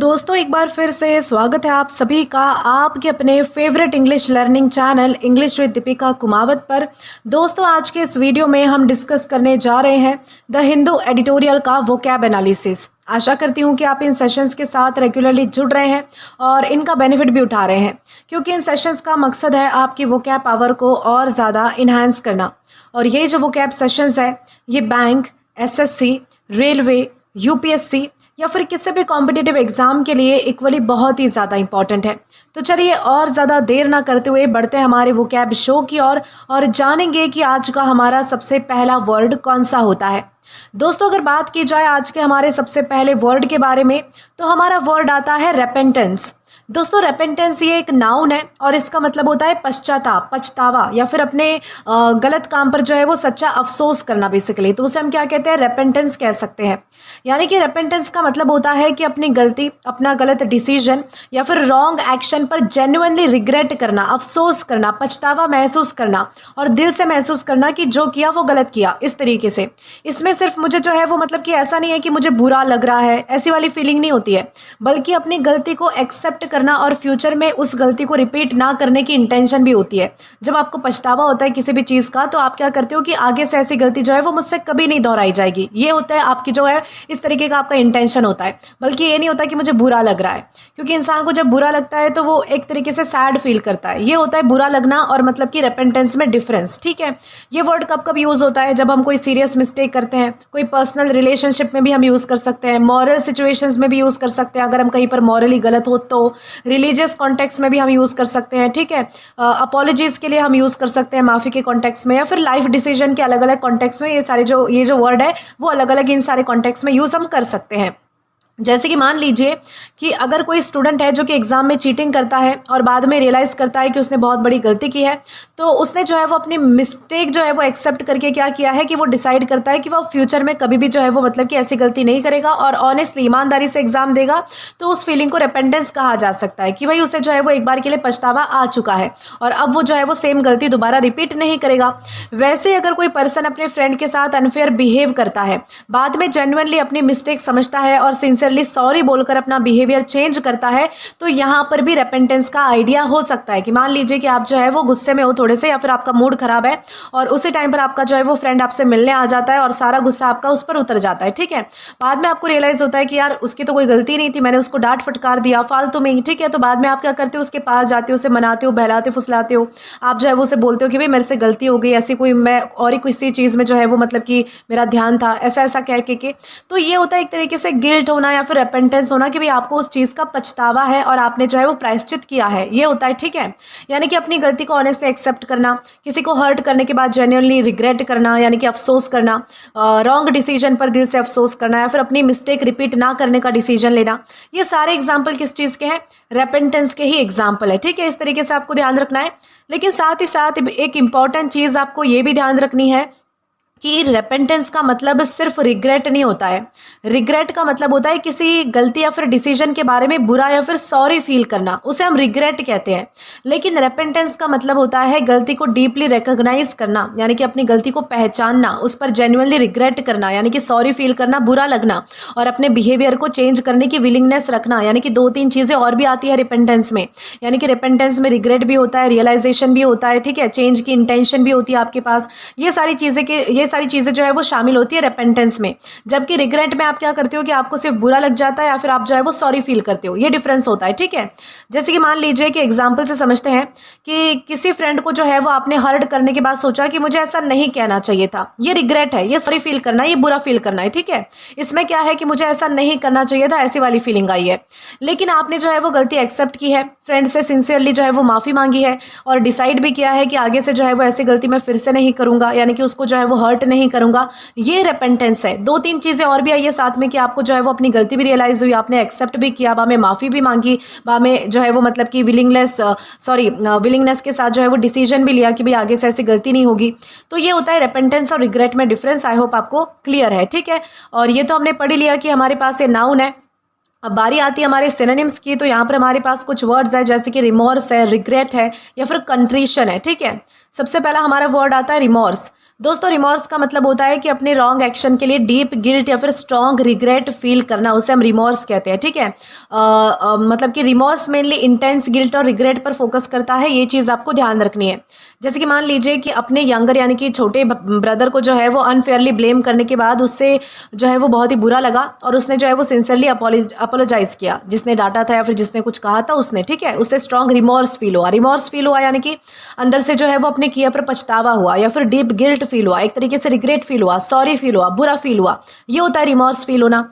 दोस्तों एक बार फिर से स्वागत है आप सभी का आपके अपने favourite English learning channel English with Deepika Kumawat पर। दोस्तों आज के इस वीडियो में हम डिस्कस करने जा रहे हैं द हिंदू एडिटोरियल का वोकैब एनालिसिस। आशा करती हूँ कि आप इन सेशंस के साथ रेगुलरली जुड़ रहे हैं और इनका बेनिफिट भी उठा रहे हैं, क्योंकि इन सेशंस का मकसद है आपकी वोकैब पावर को और ज़्यादा इन्हांस करना। और ये जो वोकैब सेशंस है ये बैंक, एसएससी, रेलवे, यूपीएससी या फिर किसी भी कॉम्पिटिटिव एग्जाम के लिए इक्वली बहुत ही ज़्यादा इंपॉर्टेंट है। तो चलिए और ज़्यादा देर ना करते हुए बढ़ते हैं हमारे वोकैब शो की ओर और जानेंगे कि आज का हमारा सबसे पहला वर्ड कौन सा होता है। दोस्तों अगर बात की जाए आज के हमारे सबसे पहले वर्ड के बारे में तो हमारा वर्ड आता है रेपेंटेंस। दोस्तों रेपेंटेंस ये एक नाउन है और इसका मतलब होता है पश्चाताप, पछतावा या फिर अपने गलत काम पर जो है वो सच्चा अफसोस करना बेसिकली। तो उसे हम क्या कहते हैं, रेपेंटेंस कह सकते हैं। यानी कि रेपेंटेंस का मतलब होता है कि अपनी गलती, अपना गलत डिसीजन या फिर रॉन्ग एक्शन पर जेन्युइनली रिग्रेट करना, अफसोस करना, पछतावा महसूस करना और दिल से महसूस करना कि जो किया वो गलत किया, इस तरीके से। इसमें सिर्फ मुझे जो है वो मतलब कि ऐसा नहीं है कि मुझे बुरा लग रहा है, ऐसी वाली फीलिंग नहीं होती है, बल्कि अपनी गलती को एक्सेप्ट करना और फ्यूचर में उस गलती को रिपीट ना करने की इंटेंशन भी होती है। जब आपको पछतावा होता है किसी भी चीज़ का तो आप क्या करते हो कि आगे से ऐसी गलती जो है वो मुझसे कभी नहीं दोहराई जाएगी। ये होता है आपकी जो है इस तरीके का आपका इंटेंशन होता है, बल्कि ये नहीं होता कि मुझे बुरा लग रहा है, क्योंकि इंसान को जब बुरा लगता है तो वो एक तरीके से सैड फील करता है। ये होता है बुरा लगना और मतलब कि रेपेंटेंस में डिफरेंस। ठीक है, ये वर्ड कब कब यूज़ होता है, जब हम कोई सीरियस मिस्टेक करते हैं, कोई पर्सनल रिलेशनशिप में भी हम यूज़ कर सकते हैं, मॉरल सिचुएशंस में भी यूज़ कर सकते हैं, अगर हम कहीं पर मॉरली गलत हो तो रिलीजियस कॉन्टेक्स्ट में भी हम यूज़ कर सकते हैं। ठीक है, अपॉलॉजीज़ के लिए हम यूज़ कर सकते हैं, माफ़ी के कॉन्टेक्स्ट में, या फिर लाइफ डिसीजन के अलग अलग कॉन्टेक्स्ट में। ये जो वर्ड है वो अलग अलग इन सारे कॉन्टेक्स्ट में यूज़ हम कर सकते हैं। जैसे कि मान लीजिए कि अगर कोई स्टूडेंट है जो कि एग्ज़ाम में चीटिंग करता है और बाद में रियलाइज़ करता है कि उसने बहुत बड़ी गलती की है, तो उसने जो है वो अपनी मिस्टेक जो है वो एक्सेप्ट करके क्या किया है कि वो डिसाइड करता है कि वो फ्यूचर में कभी भी जो है वो मतलब कि ऐसी गलती नहीं करेगा और ऑनेस्टली, ईमानदारी से एग्ज़ाम देगा। तो उस फीलिंग को रेपेंटेंस कहा जा सकता है कि भाई उसे जो है वो एक बार के लिए पछतावा आ चुका है और अब वो जो है वो सेम गलती दोबारा रिपीट नहीं करेगा। वैसे अगर कोई पर्सन अपने फ्रेंड के साथ अनफेयर बिहेव करता है, बाद में जेन्युइनली अपनी मिस्टेक समझता है और सिंसियर सॉरी बोलकर अपना बिहेवियर चेंज करता है, तो यहाँ पर भी रेपेंटेंस का आइडिया हो सकता है कि मान लीजिए कि आप जो है वो गुस्से में हो थोड़े से, या फिर आपका मूड खराब है और उसी टाइम पर आपका जो है वो फ्रेंड आपसे मिलने आ जाता है और सारा गुस्सा आपका उस पर उतर जाता है। ठीक है, बाद में आपको रियलाइज होता है कि यार उसकी तो कोई गलती नहीं थी, मैंने उसको डांट फटकार दिया फालतू में ही। ठीक है, तो बाद में आप क्या करते हो, उसके पास जाते हो, उसे मनाते हो, बहलाते फुसलाते हो, आप जो है वो उसे बोलते हो कि भाई मेरे से गलती हो गई, ऐसी कोई मैं और ही किसी चीज़ में जो है वो मतलब कि मेरा ध्यान था, ऐसा ऐसा कह के। तो ये होता है एक तरीके से गिल्ट होना या फिर रेपेंटेंस होना कि भाई आपको उस चीज़ का पछतावा है और आपने जो है वो प्रायश्चित किया है, ये होता है। ठीक है, यानी कि अपनी गलती को ऑनेस्टली एक्सेप्ट करना, किसी को हर्ट करने के बाद जेन्युइनली रिग्रेट करना यानी कि अफसोस करना, रॉन्ग डिसीजन पर दिल से अफसोस करना या फिर अपनी मिस्टेक रिपीट ना करने का डिसीजन लेना, ये सारे एग्जाम्पल किस चीज़ के हैं, रेपेंटेंस के ही एग्जाम्पल है। ठीक है, इस तरीके से आपको ध्यान रखना है। लेकिन साथ ही साथ एक इंपॉर्टेंट चीज़ आपको ये भी ध्यान रखनी है कि रेपेंटेंस का मतलब सिर्फ रिग्रेट नहीं होता है। रिग्रेट का मतलब होता है किसी गलती या फिर डिसीजन के बारे में बुरा या फिर सॉरी फील करना, उसे हम रिग्रेट कहते हैं। लेकिन रेपेंटेंस का मतलब होता है गलती को डीपली रिकॉग्नाइज करना, यानी कि अपनी गलती को पहचानना, उस पर जेन्युइनली रिग्रेट करना यानी कि सॉरी फील करना, बुरा लगना और अपने बिहेवियर को चेंज करने की विलिंगनेस रखना। यानी कि 2-3 चीज़ें और भी आती है रिपेंटेंस में, यानी कि रिपेंटेंस में रिग्रेट भी होता है, रियलाइजेशन भी होता है, ठीक है, चेंज की इंटेंशन भी होती है आपके पास। ये सारी चीज़ें जो है वो शामिल होती है रेपेंटेंस में। जबकि रिग्रेट में आप क्या करते हो कि आपको सिर्फ बुरा लग जाता है या फिर आप जो है वो सॉरी फील करते हो, ये डिफरेंस होता है। ठीक है, जैसे कि मान लीजिए कि एग्जांपल से समझते हैं कि किसी फ्रेंड को जो है वो आपने हर्ट करने के बाद सोचा कि मुझे ऐसा नहीं कहना चाहिए था, ये रिग्रेट है, ये सॉरी फील करना, ये बुरा फील करना है। ठीक है, इसमें क्या है कि मुझे ऐसा नहीं करना चाहिए था, ऐसी वाली फीलिंग आई है। लेकिन आपने जो है वो गलती एक्सेप्ट की है, फ्रेंड से सिंसियरली जो है वो माफ़ी मांगी है और डिसाइड भी किया है कि आगे से जो है वो ऐसी गलती मैं फिर से नहीं करूँगा, यानी कि उसको जो है वो हर्ट नहीं करूँगा, ये रेपेंटेंस है। 2-3 चीज़ें और भी आई है साथ में कि आपको जो है वो अपनी गलती भी रियलाइज़ हुई, आपने एक्सेप्ट भी किया, बा में माफ़ी भी मांगी, बा में जो है वो मतलब कि विलिंगनेस के साथ जो है वो डिसीजन भी लिया कि भाई आगे से ऐसी गलती नहीं होगी। तो ये होता है रेपेंटेंस और रिग्रेट में डिफरेंस। आई होप आपको क्लियर है। ठीक है, और ये तो हमने पढ़ लिया कि हमारे पास ये नाउन है। अब बारी आती है हमारे सिनोनिम्स की, तो यहाँ पर हमारे पास कुछ वर्ड्स है जैसे कि रिमोर्स है, रिग्रेट है या फिर कंट्रीशन है। ठीक है, सबसे पहला हमारा वर्ड आता है रिमोर्स। दोस्तों रिमॉर्स का मतलब होता है कि अपने रॉन्ग एक्शन के लिए डीप गिल्ट या फिर स्ट्रॉन्ग रिग्रेट फील करना, उसे हम रिमॉर्स कहते हैं। ठीक है, मतलब कि रिमॉर्स मेनली इंटेंस गिल्ट और रिग्रेट पर फोकस करता है, ये चीज़ आपको ध्यान रखनी है। जैसे कि मान लीजिए कि अपने यंगर यानी कि छोटे ब्रदर को जो है वो अनफेयरली ब्लेम करने के बाद उससे जो है वो बहुत ही बुरा लगा और उसने जो है वो सिंसियरली अपोलोजाइज़ किया, जिसने डांटा था या फिर जिसने कुछ कहा था उसने। ठीक है, उससे स्ट्रॉन्ग रिमॉर्स फील हुआ। रिमॉर्स फील हुआ यानी कि अंदर से जो है वो अपने किए पर पछतावा हुआ, या फिर डीप गिल्ट फील हुआ, एक तरीके से रिग्रेट फील हुआ, सॉरी फील हुआ, बुरा फील हुआ, ये होता है रिमॉर्स फील होना।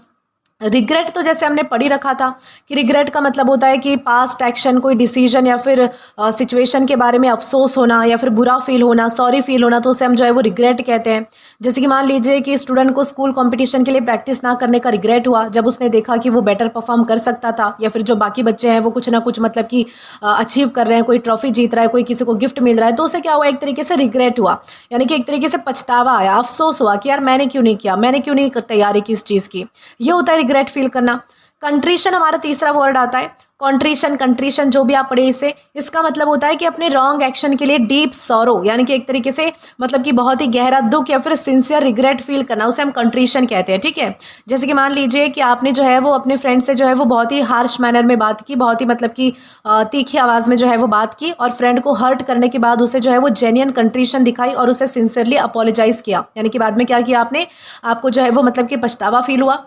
रिग्रेट तो जैसे हमने पढ़ ही रखा था कि रिग्रेट का मतलब होता है कि पास्ट एक्शन, कोई डिसीजन या फिर सिचुएशन के बारे में अफसोस होना या फिर बुरा फील होना, सॉरी फील होना, तो उसे हम जो है वो रिग्रेट कहते हैं। जैसे कि मान लीजिए कि स्टूडेंट को स्कूल कंपटीशन के लिए प्रैक्टिस ना करने का रिग्रेट हुआ जब उसने देखा कि वो बेटर परफॉर्म कर सकता था, या फिर जो बाकी बच्चे हैं वो कुछ ना कुछ मतलब कि अचीव कर रहे हैं, कोई ट्रॉफी जीत रहा है, कोई किसी को गिफ्ट मिल रहा है, तो उसे क्या हुआ, एक तरीके से रिग्रेट हुआ, यानी कि एक तरीके से पछतावा आया, अफसोस हुआ कि यार मैंने क्यों नहीं किया, मैंने क्यों नहीं तैयारी की इस चीज़ की। ये होता है रिग्रेट फील करना। कंट्रीशन हमारा तीसरा वर्ड आता है। कॉन्ट्रीशन, कंट्रीशन जो भी आप पढ़े इसे, इसका मतलब होता है कि अपने रॉन्ग एक्शन के लिए डीप सॉरो, यानी कि एक तरीके से मतलब कि बहुत ही गहरा दुख या फिर सिंसियर रिग्रेट फील करना, उसे हम कंट्रीशन कहते हैं। ठीक है, जैसे कि मान लीजिए कि आपने जो है वो अपने फ्रेंड से जो है वो बहुत ही हार्श मैनर में बात की, बहुत ही मतलब कि तीखी आवाज़ में जो है वो बात की, और फ्रेंड को हर्ट करने के बाद उसे जो है वो जेन्युइन कंट्रीशन दिखाई और उसे सिंसियरली अपोलोजाइज़ किया, यानी कि बाद में क्या किया आपने, आपको जो है वो मतलब कि पछतावा फील हुआ,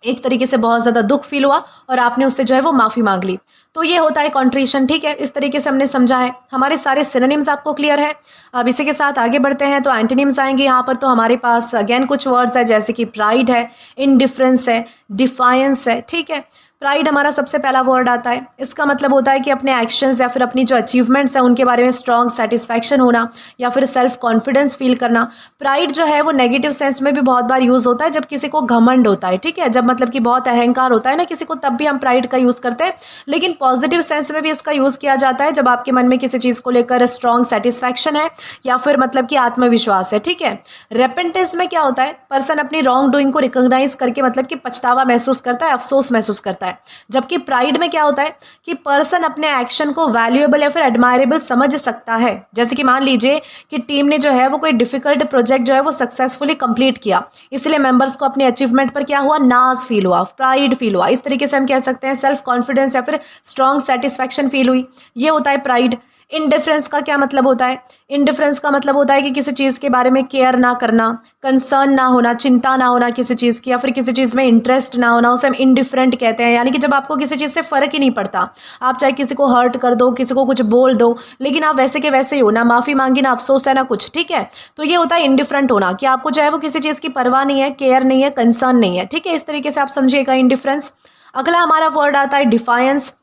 एक तरीके से बहुत ज़्यादा दुख फील हुआ और आपने उससे जो है वो माफ़ी मांग ली, तो ये होता है कॉन्ट्रीशन। ठीक है, इस तरीके से हमने समझा है। हमारे सारे सिनोनिम्स आपको क्लियर है। अब इसी के साथ आगे बढ़ते हैं तो एंटोनिम्स आएंगे यहाँ पर। तो हमारे पास अगेन कुछ वर्ड्स है, जैसे कि प्राइड है, इनडिफरेंस है, डिफायंस है। ठीक है, प्राइड हमारा सबसे पहला वर्ड आता है। इसका मतलब होता है कि अपने एक्शंस या फिर अपनी जो अचीवमेंट्स हैं उनके बारे में स्ट्रॉन्ग सेटिस्फैक्शन होना या फिर सेल्फ कॉन्फिडेंस फील करना। प्राइड जो है वो नेगेटिव सेंस में भी बहुत बार यूज़ होता है, जब किसी को घमंड होता है। ठीक है, जब मतलब कि बहुत अहंकार होता है ना किसी को, तब भी हम प्राइड का यूज़ करते हैं। लेकिन पॉजिटिव सेंस में भी इसका यूज़ किया जाता है जब आपके मन में किसी चीज़ को लेकर स्ट्रॉन्ग सेटिस्फैक्शन है या फिर मतलब कि आत्मविश्वास है। ठीक है, रेपेंटेंस में क्या होता है, पर्सन अपनी रॉन्ग डूइंग को रिकॉग्नाइज करके मतलब कि पछतावा महसूस करता है, अफसोस महसूस करता है। जबकि प्राइड में क्या होता है कि पर्सन अपने एक्शन को वैल्यूएबल या फिर एडमायरेबल समझ सकता है। जैसे कि मान लीजिए कि टीम ने जो है वो कोई डिफिकल्ट प्रोजेक्ट जो है वो सक्सेसफुली कंप्लीट किया, इसलिए मेंबर्स को अपने अचीवमेंट पर क्या हुआ, नाज फील हुआ, प्राइड फील हुआ। इस तरीके से हम कह सकते हैं सेल्फ कॉन्फिडेंस या फिर स्ट्रॉन्ग सेटिस्फैक्शन फील हुई, ये होता है प्राइड। इनडिफरेंस का क्या मतलब होता है, इनडिफरेंस का मतलब होता है कि किसी चीज़ के बारे में केयर ना करना, कंसर्न ना होना, चिंता ना होना किसी चीज़ की, या फिर किसी चीज़ में इंटरेस्ट ना होना, उसे हम इनडिफरेंट कहते हैं। यानी कि जब आपको किसी चीज़ से फ़र्क ही नहीं पड़ता, आप चाहे किसी को हर्ट कर दो, किसी को कुछ बोल दो, लेकिन आप वैसे के वैसे ही हो, ना माफ़ी मांगी, ना अफसोस है, ना कुछ। ठीक है, तो ये होता है इनडिफरेंट होना, कि आपको जो है वो किसी चीज़ की परवाह नहीं है, केयर नहीं है, कंसर्न नहीं है। ठीक है, इस तरीके से आप समझिएगा इनडिफरेंस। अगला हमारा वर्ड आता है डिफायंस।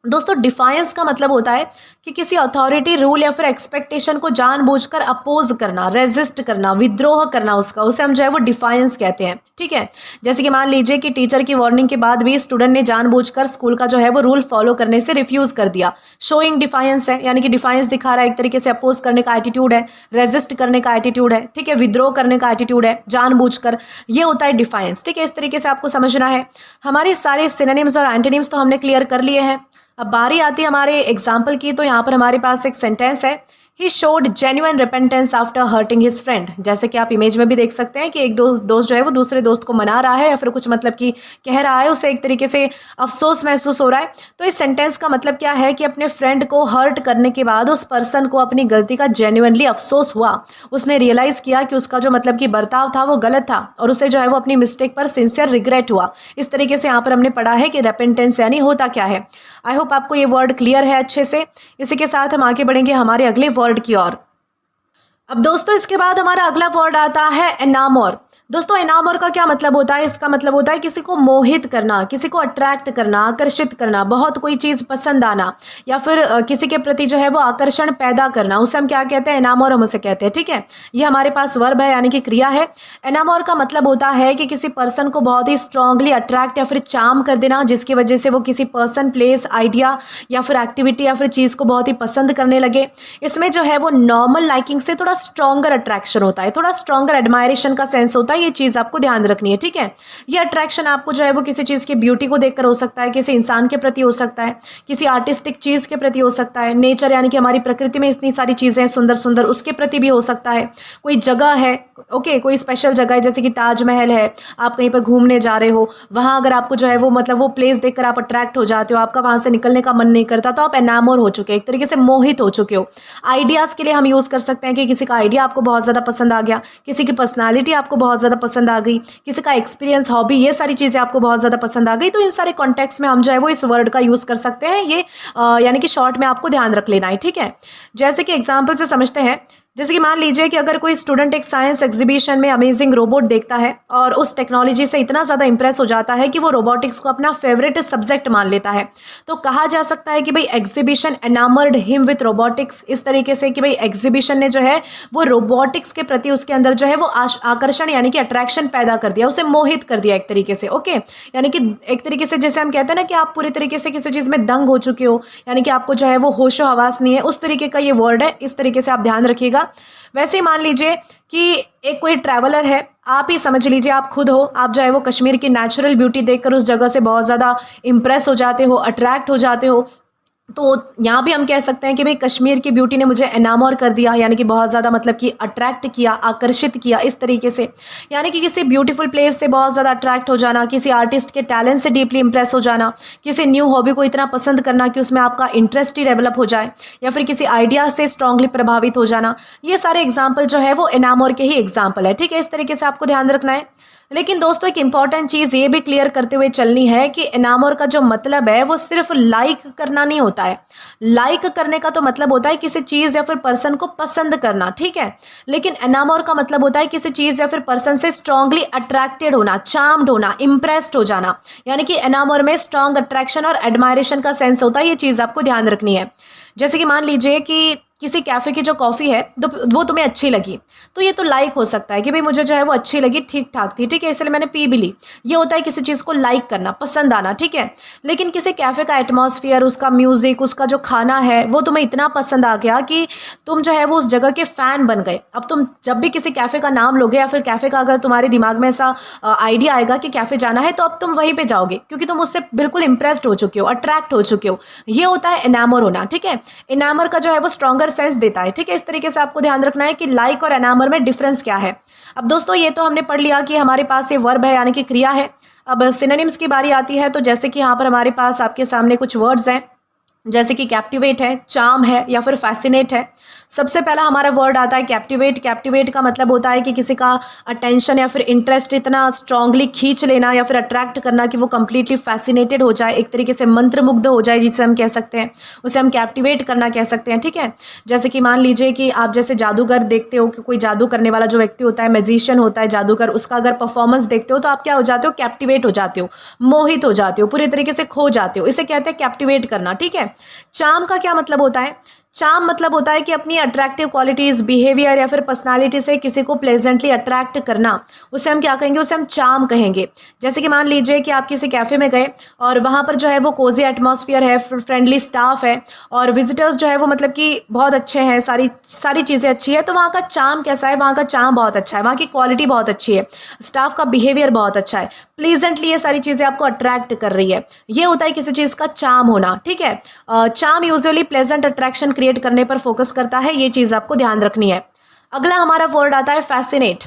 दोस्तों डिफायंस का मतलब होता है कि किसी अथॉरिटी, रूल या फिर एक्सपेक्टेशन को जानबूझकर अपोज करना, रेजिस्ट करना, विद्रोह करना उसका, उसे हम जो है वो डिफायंस कहते हैं। ठीक है, जैसे कि मान लीजिए कि टीचर की वार्निंग के बाद भी स्टूडेंट ने जानबूझकर स्कूल का जो है वो रूल फॉलो करने से रिफ्यूज कर दिया, शोइंग डिफायंस है, यानी कि डिफायंस दिखा रहा है, एक तरीके से अपोज करने का एटीट्यूड है, रेजिस्ट करने का एटीट्यूड है। ठीक है, विद्रोह करने का एटीट्यूड है जानबूझकर, ये होता है डिफायंस। ठीक है, इस तरीके से आपको समझना है। हमारे सारे सिनोनिम्स और एंटोनिम्स तो हमने क्लियर कर लिए हैं। अब बारी आती है हमारे एग्जाम्पल की। तो यहाँ पर हमारे पास एक सेंटेंस है, he showed genuine repentance after hurting his friend. जैसे कि आप इमेज में भी देख सकते हैं कि एक दोस्त जो है वो दूसरे दोस्त को मना रहा है या फिर कुछ मतलब कि कह रहा है, उसे एक तरीके से अफसोस महसूस हो रहा है। तो इस सेंटेंस का मतलब क्या है कि अपने फ्रेंड को हर्ट करने के बाद उस पर्सन को अपनी गलती का जेन्युइनली अफसोस हुआ, उसने रियलाइज़ किया कि उसका जो मतलब कि बर्ताव था वो गलत था और उसे जो है वो अपनी मिस्टेक पर सिंसियर रिग्रेट हुआ। इस तरीके से यहाँ पर हमने पढ़ा है कि रेपेंटेंस यानी होता क्या है। आई होप आपको ये वर्ड क्लियर है अच्छे से। इसी के साथ हम आगे बढ़ेंगे हमारे अगले वर्ड की ओर। अब दोस्तों इसके बाद हमारा अगला वर्ड आता है एनामोर। दोस्तों एनामोर का क्या मतलब होता है, इसका मतलब होता है किसी को मोहित करना, किसी को अट्रैक्ट करना, आकर्षित करना, बहुत कोई चीज़ पसंद आना या फिर किसी के प्रति जो है वो आकर्षण पैदा करना, उसे हम क्या कहते हैं, एनामोर हम उसे कहते हैं। ठीक है, ये हमारे पास वर्ब है यानी कि क्रिया है। एनामोर का मतलब होता है कि किसी पर्सन को बहुत ही स्ट्रांगली अट्रैक्ट या फिर चार्म कर देना, जिसकी वजह से वो किसी पर्सन, प्लेस, आइडिया या फिर एक्टिविटी या फिर चीज़ को बहुत ही पसंद करने लगे। इसमें जो है वो नॉर्मल लाइकिंग से थोड़ा स्ट्रॉन्गर अट्रैक्शन होता है, थोड़ा स्ट्रॉन्गर एडमायरेशन का सेंस होता है, है, ये चीज़ आपको ध्यान रखनी है, ठीक है। ये अट्रैक्शन आपको जो है वो किसी चीज़ की ब्यूटी को देखकर हो सकता है, किसी इंसान के प्रति हो सकता है, किसी आर्टिस्टिक चीज़ के प्रति हो सकता है, नेचर यानी कि हमारी प्रकृति में इतनी सारी चीज़ें हैं सुंदर सुंदर, उसके प्रति भी हो सकता है। कोई जगह है, ओके, कोई स्पेशल जगह है, जैसे कि ताजमहल है, आप कहीं पर घूमने जा रहे हो, वहाँ अगर आपको जो है वो मतलब वो प्लेस देखकर आप अट्रैक्ट हो जाते हो, आपका वहाँ से निकलने का मन नहीं करता, तो आप एनामोर हो चुके हो, एक तरीके से मोहित हो चुके हो। आइडियाज़ के लिए हम यूज़ कर सकते हैं कि किसी का आइडिया आपको बहुत ज़्यादा पसंद आ गया, किसी की पर्सनालिटी आपको बहुत ज़्यादा पसंद आ गई, किसी का एक्सपीरियंस, हॉबी, ये सारी चीज़ें आपको बहुत ज़्यादा पसंद आ गई, तो इन सारे कॉन्टेक्स्ट में हम जो है वो इस वर्ड का यूज़ कर सकते हैं। ये यानी कि शॉर्ट में आपको ध्यान रख लेना है, ठीक है। जैसे कि एग्जाम्पल से समझते हैं, जैसे कि मान लीजिए कि अगर कोई स्टूडेंट एक साइंस एग्जीबिशन में अमेजिंग रोबोट देखता है और उस टेक्नोलॉजी से इतना ज़्यादा इंप्रेस हो जाता है कि वो रोबोटिक्स को अपना फेवरेट सब्जेक्ट मान लेता है, तो कहा जा सकता है कि भाई exhibition enamoured him with robotics, इस तरीके से कि भाई एग्जीबिशन ने जो है वो रोबोटिक्स के प्रति उसके अंदर जो है वो आकर्षण यानी कि अट्रैक्शन पैदा कर दिया, उसे मोहित कर दिया एक तरीके से, ओके। यानी कि एक तरीके से जैसे हम कहते हैं ना कि आप पूरी तरीके से किसी चीज़ में दंग हो चुके हो, यानी कि आपको जो है वो होशो हवास नहीं है, उस तरीके का ये वर्ड है, इस तरीके से आप ध्यान रखिएगा। वैसे ही मान लीजिए कि एक कोई ट्रैवलर है, आप ही समझ लीजिए, आप खुद हो, आप जो है वो कश्मीर की नेचुरल ब्यूटी देखकर उस जगह से बहुत ज़्यादा इंप्रेस हो जाते हो, अट्रैक्ट हो जाते हो, तो यहाँ भी हम कह सकते हैं कि भाई कश्मीर की ब्यूटी ने मुझे एनामोर कर दिया, यानी कि बहुत ज़्यादा मतलब कि अट्रैक्ट किया, आकर्षित किया, इस तरीके से। यानी कि किसी ब्यूटीफुल प्लेस से बहुत ज़्यादा अट्रैक्ट हो जाना, किसी आर्टिस्ट के टैलेंट से डीपली इंप्रेस हो जाना, किसी न्यू हॉबी को इतना पसंद करना कि उसमें आपका इंटरेस्ट ही डेवलप हो जाए, या फिर किसी आइडिया से स्ट्रांगली प्रभावित हो जाना, ये सारे एग्जाम्पल जो है वो एनामोर के ही एग्जाम्पल है, ठीक है। इस तरीके से आपको ध्यान रखना है। लेकिन दोस्तों एक इंपॉर्टेंट चीज़ ये भी क्लियर करते हुए चलनी है कि एनामोर का जो मतलब है वो सिर्फ लाइक करना नहीं होता है। लाइक करने का तो मतलब होता है किसी चीज़ या फिर पर्सन को पसंद करना, ठीक है। लेकिन एनामोर का मतलब होता है किसी चीज़ या फिर पर्सन से स्ट्रांगली अट्रैक्टेड होना, चार्म्ड होना, इम्प्रेस्ड हो जाना। यानी कि एनामोर में स्ट्रांग अट्रैक्शन और एडमायरेशन का सेंस होता है, ये चीज़ आपको ध्यान रखनी है। जैसे कि मान लीजिए कि किसी कैफ़े की जो कॉफ़ी है तो वो तुम्हें अच्छी लगी, तो ये तो लाइक हो सकता है कि भाई मुझे जो है वो अच्छी लगी, ठीक ठाक थी, ठीक है, इसलिए मैंने पी भी ली। ये होता है किसी चीज़ को लाइक करना, पसंद आना, ठीक है। लेकिन किसी कैफ़े का एटमॉस्फेयर, उसका म्यूज़िक, उसका जो खाना है वो तुम्हें इतना पसंद आ गया कि तुम जो है वो उस जगह के फ़ैन बन गए। अब तुम जब भी किसी कैफ़े का नाम लोगे या फिर कैफ़े का अगर तुम्हारे दिमाग में ऐसा आइडिया आएगा कि कैफ़े जाना है, तो अब तुम वहीं पर जाओगे क्योंकि तुम उससे बिल्कुल इंप्रेस्ड हो चुके हो, अट्रैक्ट हो चुके हो। ये होता है एनामोर होना, ठीक है। एनामोर का जो है वो स्ट्रॉन्गर सेंस देता है, ठीक है। इस तरीके से आपको ध्यान रखना है कि लाइक और एनामोर में डिफरेंस क्या है। अब दोस्तों ये तो हमने पढ़ लिया कि हमारे पास ये वर्ब है यानी कि क्रिया है। अब सिनोनिम्स की बारी आती है, तो जैसे कि यहाँ पर हमारे पास आपके सामने कुछ वर्ड्स हैं, जैसे कि कैप्टिवेट है, चार्म है या फिर फैसिनेट है। सबसे पहला हमारा वर्ड आता है कैप्टिवेट। कैप्टिवेट का मतलब होता है कि किसी का अटेंशन या फिर इंटरेस्ट इतना स्ट्रांगली खींच लेना या फिर अट्रैक्ट करना कि वो कंप्लीटली फैसिनेटेड हो जाए, एक तरीके से मंत्रमुग्ध हो जाए, जिसे हम कह सकते हैं, उसे हम कैप्टिवेट करना कह सकते हैं, ठीक है। जैसे कि मान लीजिए कि आप जैसे जादूगर देखते हो कि कोई जादू करने वाला जो व्यक्ति होता है, मैजिशियन होता है, जादूगर, उसका अगर परफॉर्मेंस देखते हो तो आप क्या हो जाते हो, कैप्टिवेट हो जाते हो, मोहित हो जाते हो, पूरी तरीके से खो जाते हो, इसे कहते हैं कैप्टिवेट करना, ठीक है। चार्म का क्या मतलब होता है? चार्म मतलब होता है कि अपनी अट्रैक्टिव क्वालिटीज़, बिहेवियर या फिर पर्सनालिटी से किसी को प्लेजेंटली अट्रैक्ट करना, उसे हम क्या कहेंगे, उसे हम चार्म कहेंगे। जैसे कि मान लीजिए कि आप किसी कैफ़े में गए और वहाँ पर जो है वो कोजी एटमॉस्फेयर है, फ्रेंडली स्टाफ है और विजिटर्स जो है वो मतलब कि बहुत अच्छे हैं, सारी चीज़ें अच्छी है, तो वहाँ का चार्म कैसा है, वहाँ का चार्म बहुत अच्छा है, वहाँ की क्वालिटी बहुत अच्छी है, स्टाफ का बिहेवियर बहुत अच्छा है, प्लीजेंटली ये सारी चीज़ें आपको अट्रैक्ट कर रही है। ये होता है किसी चीज़ का चार्म होना, ठीक है। Charm usually pleasant attraction create करने पर फोकस करता है, ये चीज़ आपको ध्यान रखनी है। अगला हमारा वर्ड आता है फैसिनेट।